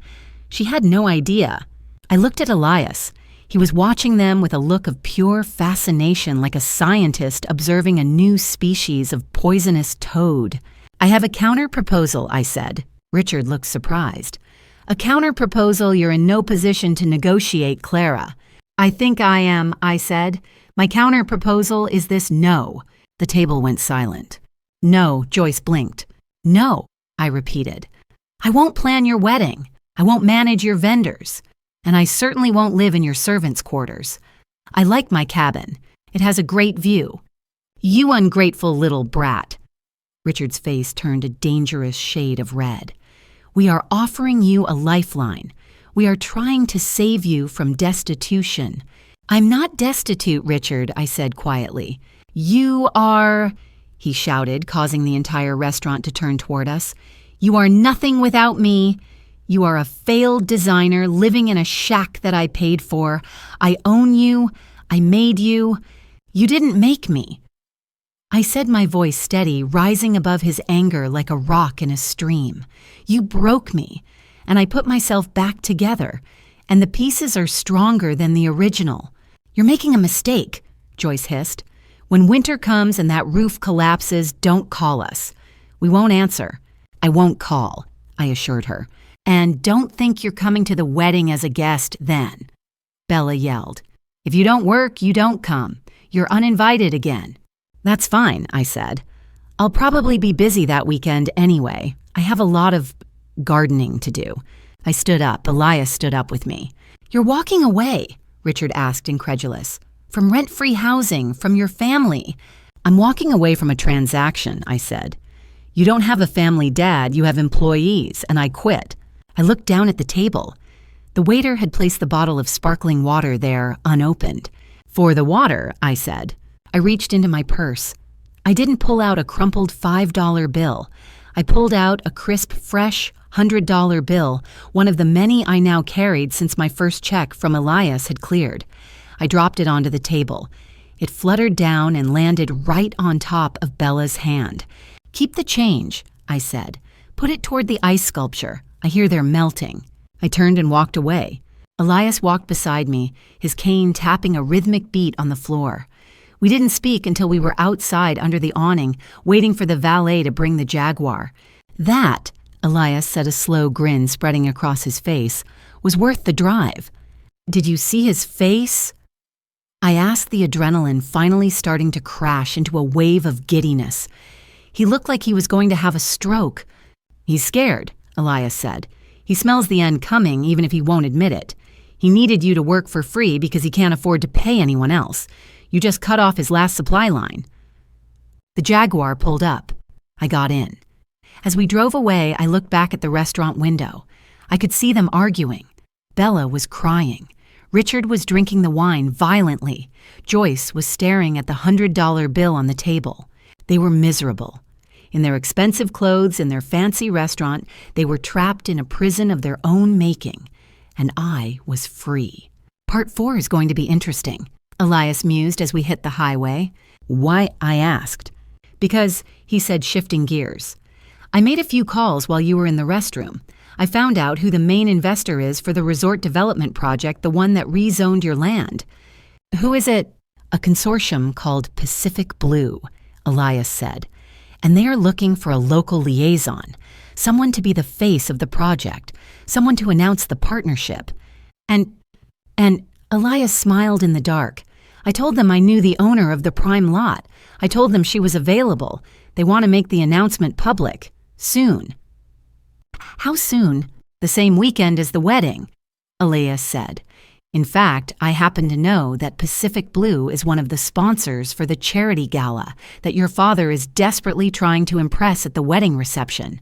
She had no idea. I looked at Elias. He was watching them with a look of pure fascination, like a scientist observing a new species of poisonous toad. I have a counter-proposal, I said. Richard looked surprised. A counter-proposal you're in no position to negotiate, Clara. I think I am, I said. My counter-proposal is this no. The table went silent. No, Joyce blinked. No, I repeated. I won't plan your wedding. I won't manage your vendors. And I certainly won't live in your servants' quarters. I like my cabin. It has a great view. You ungrateful little brat. Richard's face turned a dangerous shade of red. We are offering you a lifeline. We are trying to save you from destitution. I'm not destitute, Richard, I said quietly. You are... he shouted, causing the entire restaurant to turn toward us. You are nothing without me. You are a failed designer living in a shack that I paid for. I own you. I made you. You didn't make me. I said, my voice steady, rising above his anger like a rock in a stream. You broke me, and I put myself back together, and the pieces are stronger than the original. You're making a mistake, Joyce hissed. When winter comes and that roof collapses, don't call us. We won't answer. I won't call, I assured her. And don't think you're coming to the wedding as a guest then. Bella yelled. If you don't work, you don't come. You're uninvited again. That's fine, I said. I'll probably be busy that weekend anyway. I have a lot of gardening to do. I stood up. Elias stood up with me. You're walking away, Richard asked, incredulous. From rent-free housing, from your family. I'm walking away from a transaction, I said. You don't have a family dad, you have employees, and I quit. I looked down at the table. The waiter had placed the bottle of sparkling water there, unopened. For the water, I said. I reached into my purse. I didn't pull out a crumpled $5 bill. I pulled out a crisp, fresh $100 bill, one of the many I now carried since my first check from Elias had cleared. I dropped it onto the table. It fluttered down and landed right on top of Bella's hand. Keep the change, I said. Put it toward the ice sculpture. I hear they're melting. I turned and walked away. Elias walked beside me, his cane tapping a rhythmic beat on the floor. We didn't speak until we were outside under the awning, waiting for the valet to bring the Jaguar. That, Elias said, a slow grin spreading across his face, was worth the drive. Did you see his face? I asked, the adrenaline finally starting to crash into a wave of giddiness. He looked like he was going to have a stroke. He's scared, Elias said. He smells the end coming, even if he won't admit it. He needed you to work for free because he can't afford to pay anyone else. You just cut off his last supply line. The Jaguar pulled up. I got in. As we drove away, I looked back at the restaurant window. I could see them arguing. Bella was crying. Richard was drinking the wine violently. Joyce was staring at the $100 bill on the table. They were miserable. In their expensive clothes in their fancy restaurant, they were trapped in a prison of their own making. And I was free. Part 4 is going to be interesting, Elias mused as we hit the highway. Why? I asked. Because, he said, shifting gears. I made a few calls while you were in the restroom. I found out who the main investor is for the resort development project, the one that rezoned your land. Who is it? A consortium called Pacific Blue, Elias said. And they are looking for a local liaison, someone to be the face of the project, someone to announce the partnership. And Elias smiled in the dark. I told them I knew the owner of the prime lot. I told them she was available. They want to make the announcement public. Soon. How soon? The same weekend as the wedding, Elias said. In fact, I happen to know that Pacific Blue is one of the sponsors for the charity gala that your father is desperately trying to impress at the wedding reception.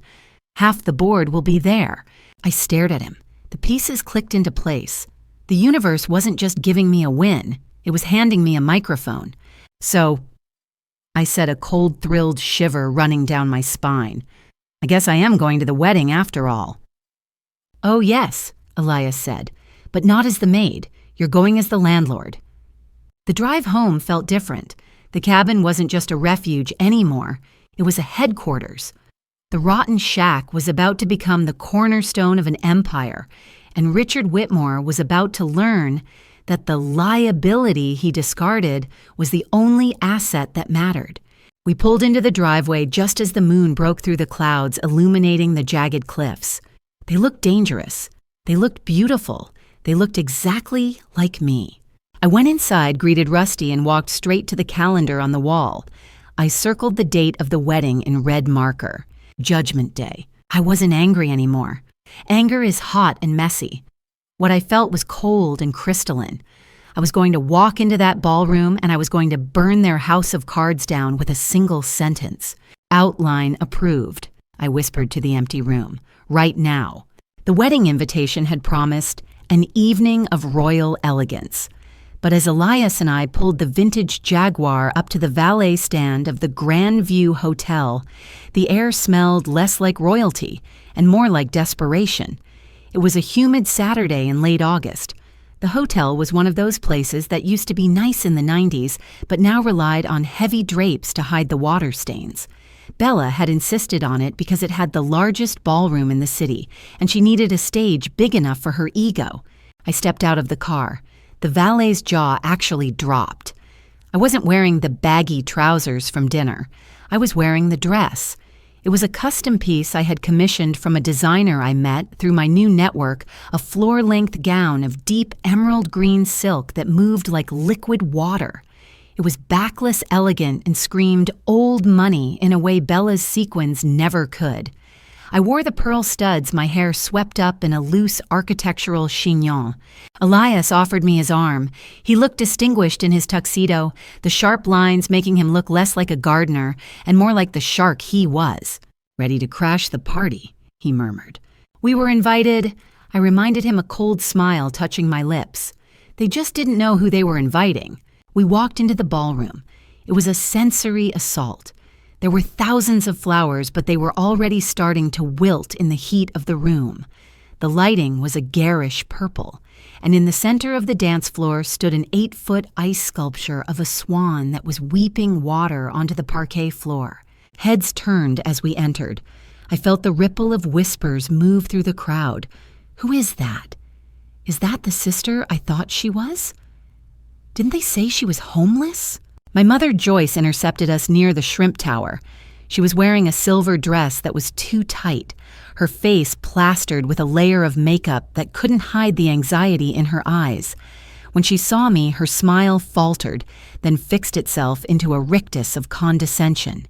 Half the board will be there. I stared at him. The pieces clicked into place. The universe wasn't just giving me a win, it was handing me a microphone. So, I said, a cold, thrilled shiver running down my spine. I guess I am going to the wedding after all. Oh yes, Elias said, but not as the maid. You're going as the landlord. The drive home felt different. The cabin wasn't just a refuge anymore. It was a headquarters. The rotten shack was about to become the cornerstone of an empire, and Richard Whitmore was about to learn that the liability he discarded was the only asset that mattered. We pulled into the driveway just as the moon broke through the clouds, illuminating the jagged cliffs. They looked dangerous. They looked beautiful. They looked exactly like me. I went inside, greeted Rusty, and walked straight to the calendar on the wall. I circled the date of the wedding in red marker. Judgment Day. I wasn't angry anymore. Anger is hot and messy. What I felt was cold and crystalline. I was going to walk into that ballroom and I was going to burn their house of cards down with a single sentence. Outline approved, I whispered to the empty room. Right now. The wedding invitation had promised an evening of royal elegance. But as Elias and I pulled the vintage Jaguar up to the valet stand of the Grand View Hotel, the air smelled less like royalty and more like desperation. It was a humid Saturday in late August. The hotel was one of those places that used to be nice in the 90s, but now relied on heavy drapes to hide the water stains. Bella had insisted on it because it had the largest ballroom in the city, and she needed a stage big enough for her ego. I stepped out of the car. The valet's jaw actually dropped. I wasn't wearing the baggy trousers from dinner. I was wearing the dress. It was a custom piece I had commissioned from a designer I met through my new network, a floor-length gown of deep emerald green silk that moved like liquid water. It was backless, elegant, and screamed old money in a way Bella's sequins never could. I wore the pearl studs, my hair swept up in a loose architectural chignon. Elias offered me his arm. He looked distinguished in his tuxedo, the sharp lines making him look less like a gardener and more like the shark he was. Ready to crash the party, he murmured. We were invited. I reminded him, a cold smile touching my lips. They just didn't know who they were inviting. We walked into the ballroom. It was a sensory assault. There were thousands of flowers, but they were already starting to wilt in the heat of the room. The lighting was a garish purple, and in the center of the dance floor stood an 8-foot ice sculpture of a swan that was weeping water onto the parquet floor. Heads turned as we entered. I felt the ripple of whispers move through the crowd. Who is that? Is that the sister I thought she was? Didn't they say she was homeless? My mother Joyce intercepted us near the shrimp tower. She was wearing a silver dress that was too tight, her face plastered with a layer of makeup that couldn't hide the anxiety in her eyes. When she saw me, her smile faltered, then fixed itself into a rictus of condescension.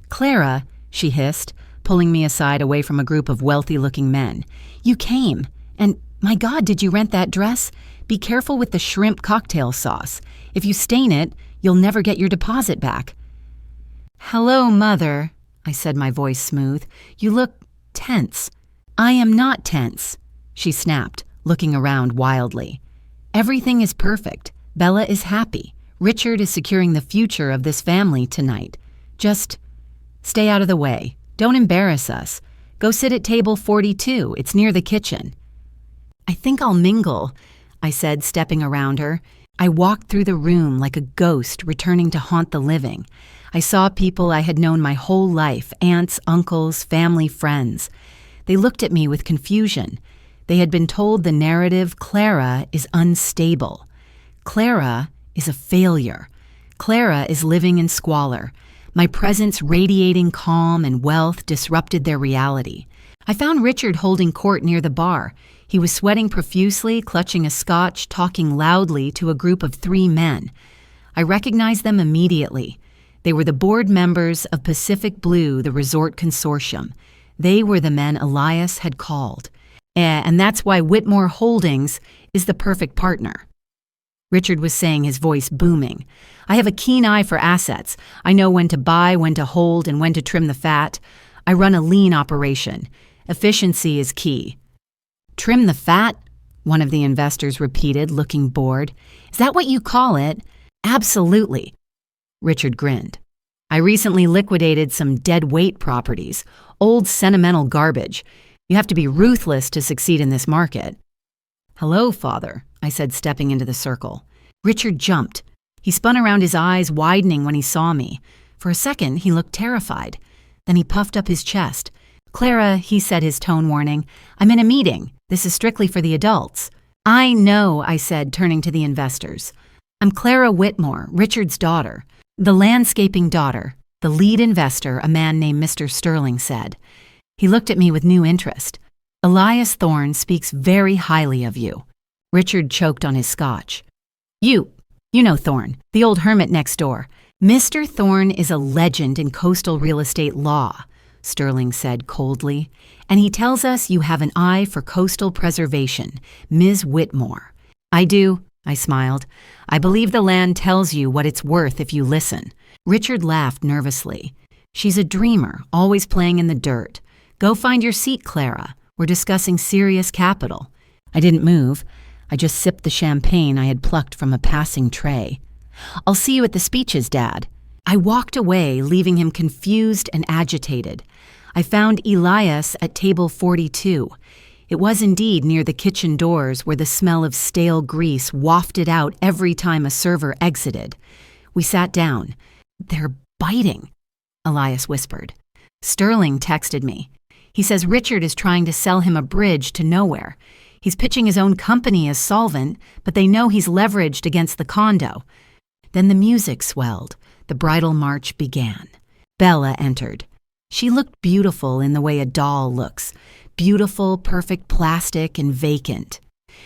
"Clara," she hissed, pulling me aside away from a group of wealthy-looking men. "You came, and my God, did you rent that dress? Be careful with the shrimp cocktail sauce. If you stain it, you'll never get your deposit back." "Hello, Mother," I said, my voice smooth. "You look tense." "I am not tense," she snapped, looking around wildly. "Everything is perfect. Bella is happy. Richard is securing the future of this family tonight. Just stay out of the way. Don't embarrass us. Go sit at table 42. It's near the kitchen." "I think I'll mingle," I said, stepping around her. I walked through the room like a ghost returning to haunt the living. I saw people I had known my whole life, aunts, uncles, family, friends. They looked at me with confusion. They had been told the narrative, Clara is unstable. Clara is a failure. Clara is living in squalor. My presence radiating calm and wealth disrupted their reality. I found Richard holding court near the bar. He was sweating profusely, clutching a scotch, talking loudly to a group of 3 men. I recognized them immediately. They were the board members of Pacific Blue, the resort consortium. They were the men Elias had called. And that's why Whitmore Holdings is the perfect partner. Richard was saying, his voice booming. I have a keen eye for assets. I know when to buy, when to hold, and when to trim the fat. I run a lean operation. Efficiency is key. Trim the fat? One of the investors repeated, looking bored. Is that what you call it? Absolutely. Richard grinned. I recently liquidated some dead weight properties, old sentimental garbage. You have to be ruthless to succeed in this market. Hello, Father, I said, stepping into the circle. Richard jumped. He spun around, his eyes widening when he saw me. For a second, he looked terrified. Then he puffed up his chest. Clara, he said, his tone warning, I'm in a meeting. This is strictly for the adults. I know, I said, turning to the investors. I'm Clara Whitmore, Richard's daughter. The landscaping daughter, the lead investor, a man named Mr. Sterling, said. He looked at me with new interest. Elias Thorne speaks very highly of you. Richard choked on his scotch. You know Thorne, the old hermit next door. Mr. Thorne is a legend in coastal real estate law, Sterling said coldly, and he tells us you have an eye for coastal preservation, Ms. Whitmore. I do, I smiled. I believe the land tells you what it's worth if you listen. Richard laughed nervously. She's a dreamer, always playing in the dirt. Go find your seat, Clara. We're discussing serious capital. I didn't move. I just sipped the champagne I had plucked from a passing tray. I'll see you at the speeches, Dad. I walked away, leaving him confused and agitated. I found Elias at table 42. It was indeed near the kitchen doors where the smell of stale grease wafted out every time a server exited. We sat down. They're biting, Elias whispered. Sterling texted me. He says Richard is trying to sell him a bridge to nowhere. He's pitching his own company as solvent, but they know he's leveraged against the condo. Then the music swelled. The bridal march began. Bella entered. She looked beautiful in the way a doll looks. Beautiful, perfect plastic, and vacant.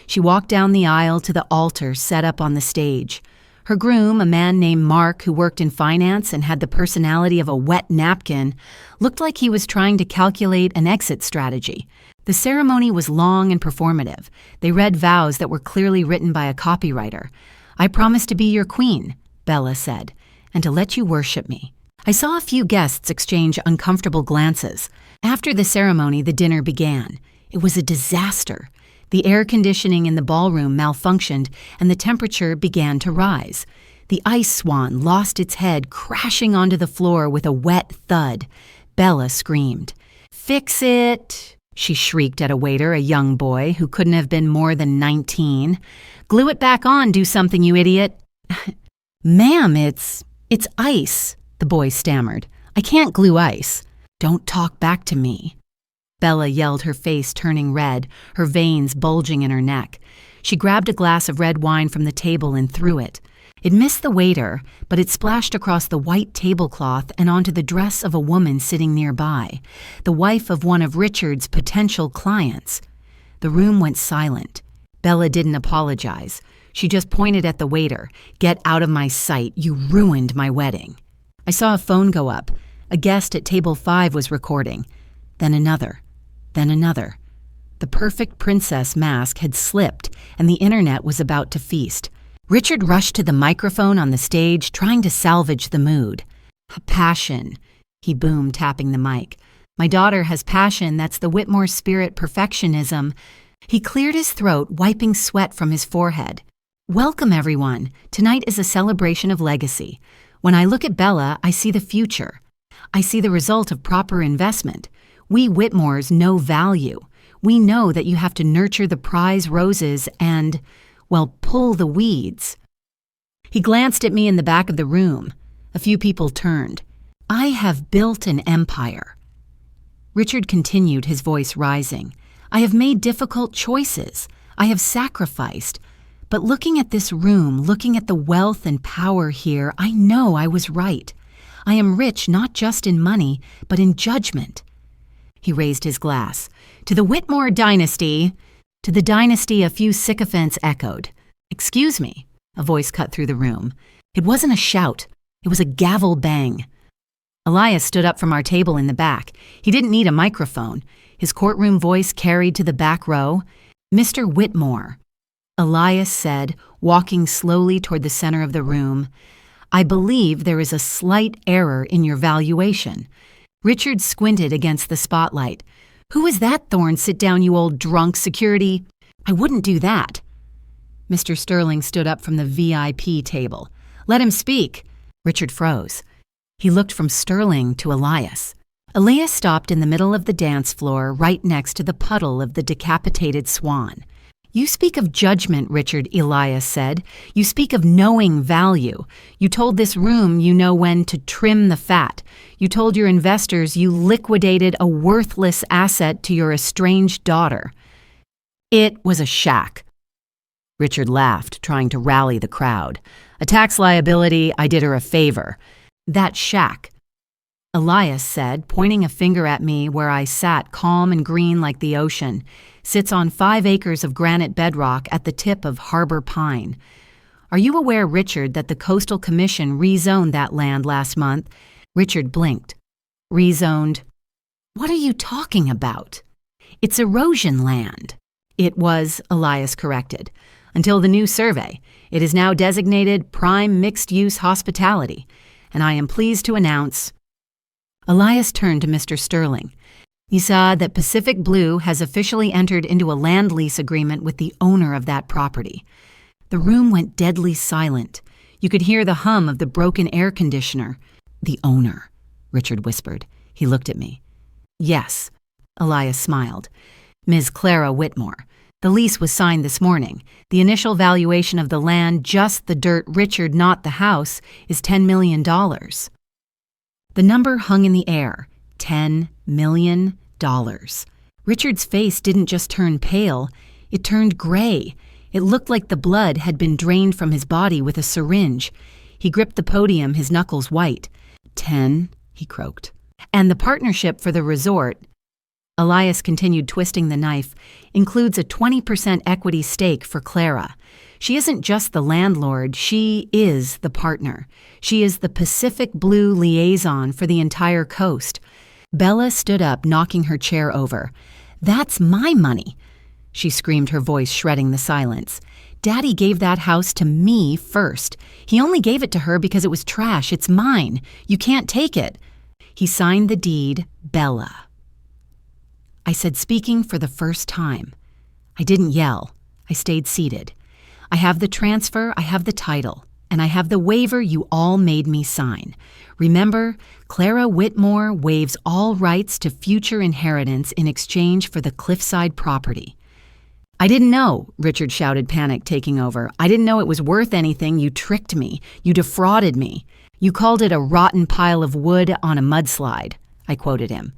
She walked down the aisle to the altar set up on the stage. Her groom, a man named Mark who worked in finance and had the personality of a wet napkin, looked like he was trying to calculate an exit strategy. The ceremony was long and performative. They read vows that were clearly written by a copywriter. I promise to be your queen, Bella said, and to let you worship me. I saw a few guests exchange uncomfortable glances. After the ceremony, the dinner began. It was a disaster. The air conditioning in the ballroom malfunctioned, and the temperature began to rise. The ice swan lost its head, crashing onto the floor with a wet thud. Bella screamed. "Fix it!" she shrieked at a waiter, a young boy who couldn't have been more than 19. "Glue it back on, do something, you idiot." "Ma'am, it's ice," the boy stammered. "I can't glue ice." "Don't talk back to me." Bella yelled, her face turning red, her veins bulging in her neck. She grabbed a glass of red wine from the table and threw it. It missed the waiter, but it splashed across the white tablecloth and onto the dress of a woman sitting nearby, the wife of one of Richard's potential clients. The room went silent. Bella didn't apologize. She just pointed at the waiter. "Get out of my sight. You ruined my wedding." I saw a phone go up. A guest at table 5 was recording. Then another. Then another. The perfect princess mask had slipped, and the internet was about to feast. Richard rushed to the microphone on the stage, trying to salvage the mood. "Passion," he boomed, tapping the mic. "My daughter has passion. That's the Whitmore spirit, perfectionism." He cleared his throat, wiping sweat from his forehead. "Welcome, everyone. Tonight is a celebration of legacy. When I look at Bella, I see the future. I see the result of proper investment. We Whitmores know value. We know that you have to nurture the prize roses and, well, pull the weeds." He glanced at me in the back of the room. A few people turned. "I have built an empire." Richard continued, his voice rising. "I have made difficult choices. I have sacrificed. But looking at this room, looking at the wealth and power here, I know I was right. I am rich not just in money, but in judgment." He raised his glass. "To the Whitmore dynasty." To the dynasty, a few sycophants echoed. "Excuse me," a voice cut through the room. It wasn't a shout. It was a gavel bang. Elias stood up from our table in the back. He didn't need a microphone. His courtroom voice carried to the back row. "Mr. Whitmore," Elias said, walking slowly toward the center of the room, "I believe there is a slight error in your valuation." Richard squinted against the spotlight. "Who is that thorn? Sit down, you old drunk security." "I wouldn't do that." Mr. Sterling stood up from the VIP table. "Let him speak." Richard froze. He looked from Sterling to Elias. Elias stopped in the middle of the dance floor, right next to the puddle of the decapitated swan. "You speak of judgment, Richard," Elias said. "You speak of knowing value. You told this room you know when to trim the fat. You told your investors you liquidated a worthless asset to your estranged daughter." "It was a shack." Richard laughed, trying to rally the crowd. "A tax liability, I did her a favor. That shack," Elias said, pointing a finger at me where I sat calm and green like the ocean, "sits on 5 acres of granite bedrock at the tip of Harbor Pine. Are you aware, Richard, that the Coastal Commission rezoned that land last month?" Richard blinked. "Rezoned? What are you talking about?" "It's erosion land." "It was," Elias corrected, "until the new survey. It is now designated prime mixed-use hospitality. And I am pleased to announce—" Elias turned to Mr. Sterling. "He saw that Pacific Blue has officially entered into a land lease agreement with the owner of that property." The room went deadly silent. You could hear the hum of the broken air conditioner. "The owner," Richard whispered. He looked at me. "Yes," Elias smiled. "Ms. Clara Whitmore. The lease was signed this morning. The initial valuation of the land, just the dirt, Richard, not the house, is $10 million. The number hung in the air. $10 million. Richard's face didn't just turn pale, it turned gray. It looked like the blood had been drained from his body with a syringe. He gripped the podium, his knuckles white. 10, he croaked. "And the partnership for the resort," Elias continued twisting the knife, "includes a 20% equity stake for Clara. She isn't just the landlord, she is the partner. She is the Pacific Blue liaison for the entire coast." Bella stood up, knocking her chair over. "That's my money," she screamed, her voice shredding the silence. "Daddy gave that house to me first. He only gave it to her because it was trash. It's mine. You can't take it." He signed the deed, Bella. I said, speaking for the first time. I didn't yell. I stayed seated. "I have the transfer, I have the title, and I have the waiver you all made me sign. Remember, Clara Whitmore waives all rights to future inheritance in exchange for the cliffside property." "I didn't know," Richard shouted, panic taking over. "I didn't know it was worth anything. You tricked me. You defrauded me. You called it a rotten pile of wood on a mudslide," I quoted him.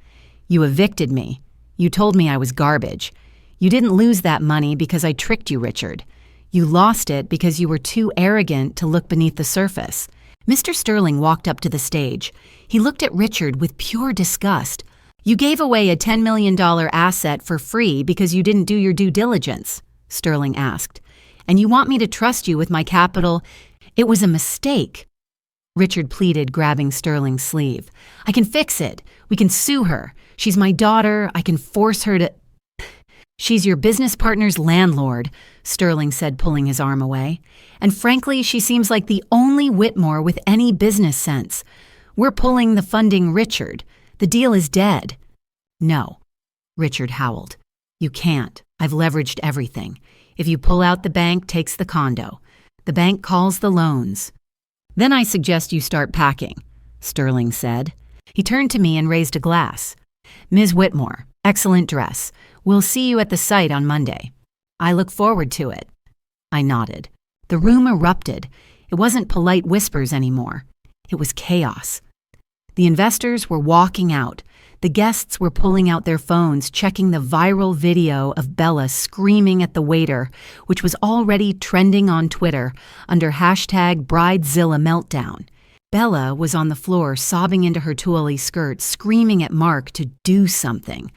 "You evicted me. You told me I was garbage. You didn't lose that money because I tricked you, Richard. You lost it because you were too arrogant to look beneath the surface." Mr. Sterling walked up to the stage. He looked at Richard with pure disgust. "You gave away a $10 million asset for free because you didn't do your due diligence," Sterling asked. "And you want me to trust you with my capital? It was a mistake." Richard pleaded, grabbing Sterling's sleeve. "I can fix it. We can sue her. She's my daughter. I can force her to—" "She's your business partner's landlord," Sterling said, pulling his arm away. "And frankly, she seems like the only Whitmore with any business sense. We're pulling the funding, Richard. The deal is dead." "No," Richard howled. "You can't. I've leveraged everything. If you pull out, the bank takes the condo. The bank calls the loans." "Then I suggest you start packing," Sterling said. He turned to me and raised a glass. "Ms. Whitmore, excellent dress. We'll see you at the site on Monday." "I look forward to it." I nodded. The room erupted. It wasn't polite whispers anymore. It was chaos. The investors were walking out. The guests were pulling out their phones, checking the viral video of Bella screaming at the waiter, which was already trending on Twitter under hashtag Bridezilla Meltdown. Bella was on the floor, sobbing into her tulle skirt, screaming at Mark to do something.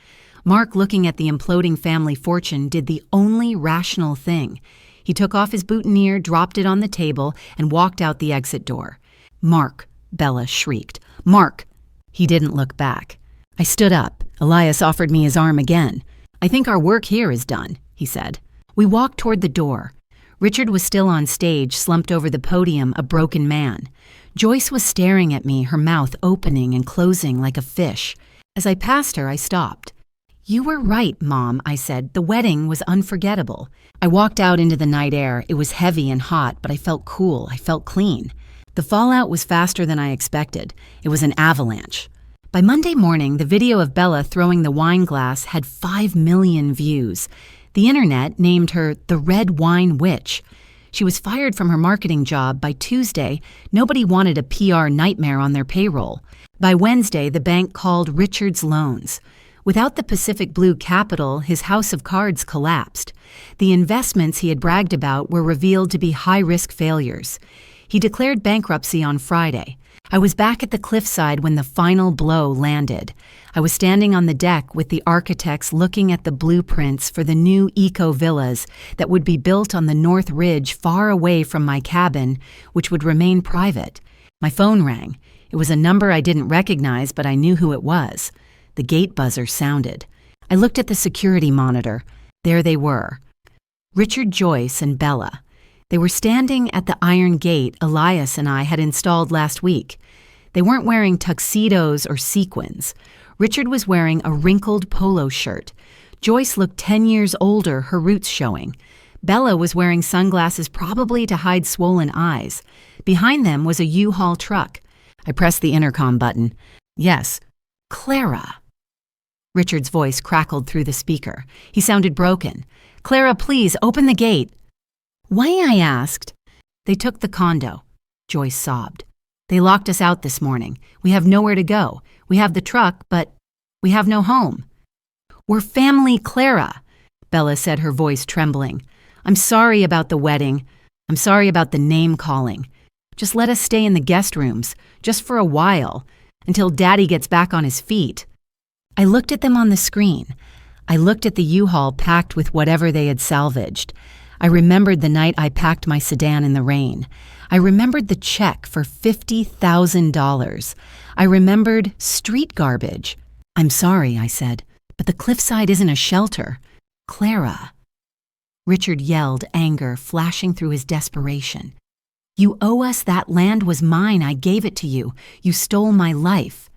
Mark, looking at the imploding family fortune, did the only rational thing. He took off his boutonniere, dropped it on the table, and walked out the exit door. "Mark," Bella shrieked. "Mark!" He didn't look back. I stood up. Elias offered me his arm again. "I think our work here is done," he said. We walked toward the door. Richard was still on stage, slumped over the podium, a broken man. Joyce was staring at me, her mouth opening and closing like a fish. As I passed her, I stopped. "You were right, Mom," I said. "The wedding was unforgettable." I walked out into the night air. It was heavy and hot, but I felt cool. I felt clean. The fallout was faster than I expected. It was an avalanche. By Monday morning, the video of Bella throwing the wine glass had 5 million views. The internet named her the Red Wine Witch. She was fired from her marketing job. By Tuesday, nobody wanted a PR nightmare on their payroll. By Wednesday, the bank called Richard's loans. Without the Pacific Blue capital, his house of cards collapsed. The investments he had bragged about were revealed to be high-risk failures. He declared bankruptcy on Friday. I was back at the cliffside when the final blow landed. I was standing on the deck with the architects looking at the blueprints for the new eco-villas that would be built on the North Ridge far away from my cabin, which would remain private. My phone rang. It was a number I didn't recognize, but I knew who it was. The gate buzzer sounded. I looked at the security monitor. There they were. Richard, Joyce, and Bella. They were standing at the iron gate Elias and I had installed last week. They weren't wearing tuxedos or sequins. Richard was wearing a wrinkled polo shirt. Joyce looked 10 years older, her roots showing. Bella was wearing sunglasses probably to hide swollen eyes. Behind them was a U-Haul truck. I pressed the intercom button. "Yes, Clara." Richard's voice crackled through the speaker. He sounded broken. "Clara, please, open the gate." "Why?" I asked. "They took the condo," Joyce sobbed. "They locked us out this morning. We have nowhere to go. We have the truck, but we have no home." "We're family, Clara," Bella said, her voice trembling. "I'm sorry about the wedding. I'm sorry about the name-calling. Just let us stay in the guest rooms, just for a while, until Daddy gets back on his feet." I looked at them on the screen. I looked at the U-Haul packed with whatever they had salvaged. I remembered the night I packed my sedan in the rain. I remembered the check for $50,000. I remembered street garbage. "I'm sorry," I said, "but the cliffside isn't a shelter. Clara." Richard yelled, anger flashing through his desperation. "You owe us. That land was mine. I gave it to you. You stole my life."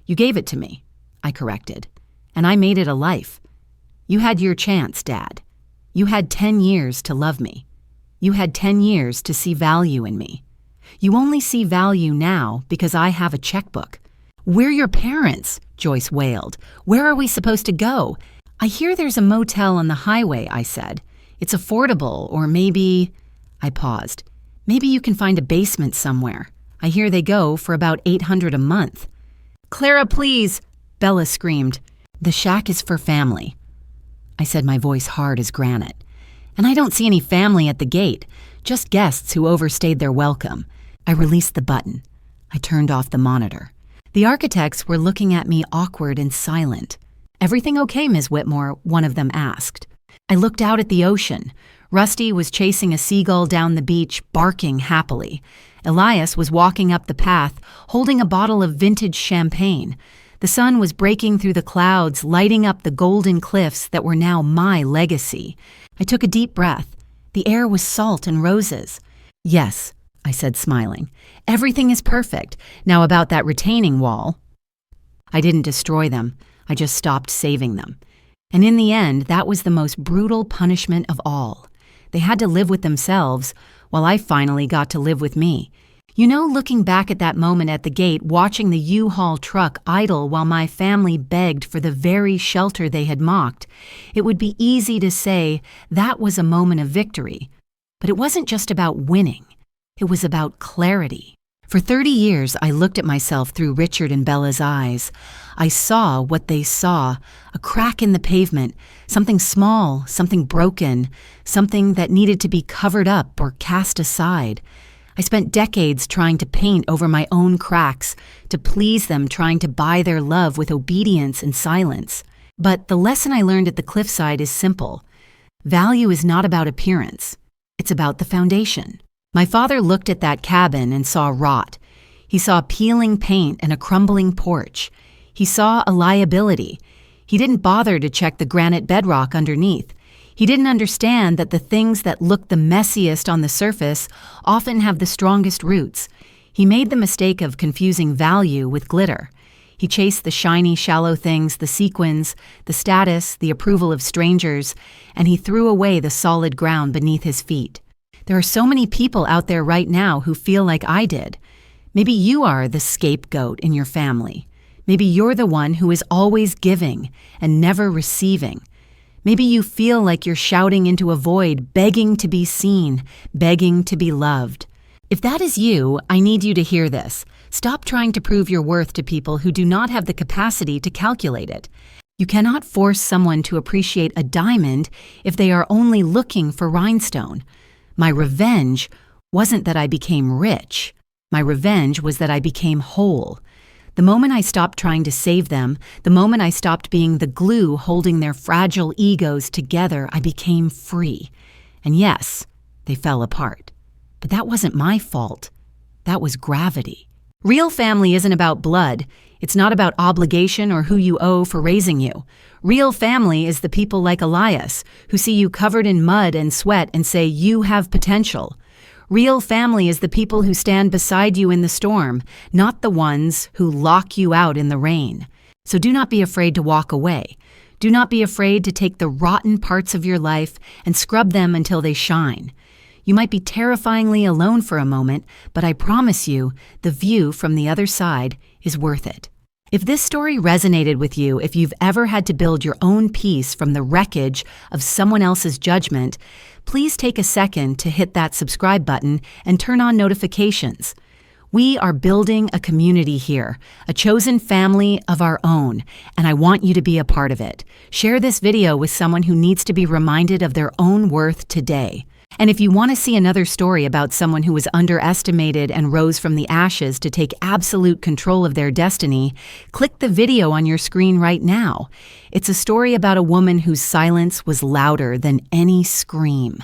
"You gave it to me," I corrected, "and I made it a life. You had your chance, Dad. You had 10 years to love me. You had 10 years to see value in me. You only see value now because I have a checkbook." "We're your parents," Joyce wailed. "Where are we supposed to go?" "I hear there's a motel on the highway," I said. "It's affordable, or maybe—" I paused. "Maybe you can find a basement somewhere. I hear they go for about $800 a month." "Clara, please!" Bella screamed. "The shack is for family," I said, my voice hard as granite. "And I don't see any family at the gate, just guests who overstayed their welcome." I released the button. I turned off the monitor. The architects were looking at me awkward and silent. "Everything okay, Ms. Whitmore?" one of them asked. I looked out at the ocean. Rusty was chasing a seagull down the beach, barking happily. Elias was walking up the path, holding a bottle of vintage champagne. The sun was breaking through the clouds, lighting up the golden cliffs that were now my legacy. I took a deep breath. The air was salt and roses. "Yes," I said, smiling. "Everything is perfect. Now about that retaining wall." I didn't destroy them. I just stopped saving them. And in the end, that was the most brutal punishment of all. They had to live with themselves, while I finally got to live with me. You know, looking back at that moment at the gate, watching the U-Haul truck idle while my family begged for the very shelter they had mocked, it would be easy to say that was a moment of victory. But it wasn't just about winning. It was about clarity. For 30 years, I looked at myself through Richard and Bella's eyes. I saw what they saw, a crack in the pavement, something small, something broken, something that needed to be covered up or cast aside. I spent decades trying to paint over my own cracks, to please them, trying to buy their love with obedience and silence. But the lesson I learned at the cliffside is simple. Value is not about appearance. It's about the foundation. My father looked at that cabin and saw rot. He saw peeling paint and a crumbling porch. He saw a liability. He didn't bother to check the granite bedrock underneath. He didn't understand that the things that look the messiest on the surface often have the strongest roots. He made the mistake of confusing value with glitter. He chased the shiny, shallow things, the sequins, the status, the approval of strangers, and he threw away the solid ground beneath his feet. There are so many people out there right now who feel like I did. Maybe you are the scapegoat in your family. Maybe you're the one who is always giving and never receiving. Maybe you feel like you're shouting into a void, begging to be seen, begging to be loved. If that is you, I need you to hear this. Stop trying to prove your worth to people who do not have the capacity to calculate it. You cannot force someone to appreciate a diamond if they are only looking for rhinestone. My revenge wasn't that I became rich. My revenge was that I became whole. The moment I stopped trying to save them, the moment I stopped being the glue holding their fragile egos together, I became free. And yes, they fell apart. But that wasn't my fault. That was gravity. Real family isn't about blood. It's not about obligation or who you owe for raising you. Real family is the people like Elias, who see you covered in mud and sweat and say you have potential. Real family is the people who stand beside you in the storm, not the ones who lock you out in the rain. So do not be afraid to walk away. Do not be afraid to take the rotten parts of your life and scrub them until they shine. You might be terrifyingly alone for a moment, but I promise you, the view from the other side is worth it. If this story resonated with you, if you've ever had to build your own peace from the wreckage of someone else's judgment, please take a second to hit that subscribe button and turn on notifications. We are building a community here, a chosen family of our own, and I want you to be a part of it. Share this video with someone who needs to be reminded of their own worth today. And if you want to see another story about someone who was underestimated and rose from the ashes to take absolute control of their destiny, click the video on your screen right now. It's a story about a woman whose silence was louder than any scream.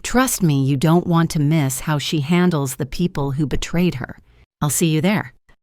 Trust me, you don't want to miss how she handles the people who betrayed her. I'll see you there.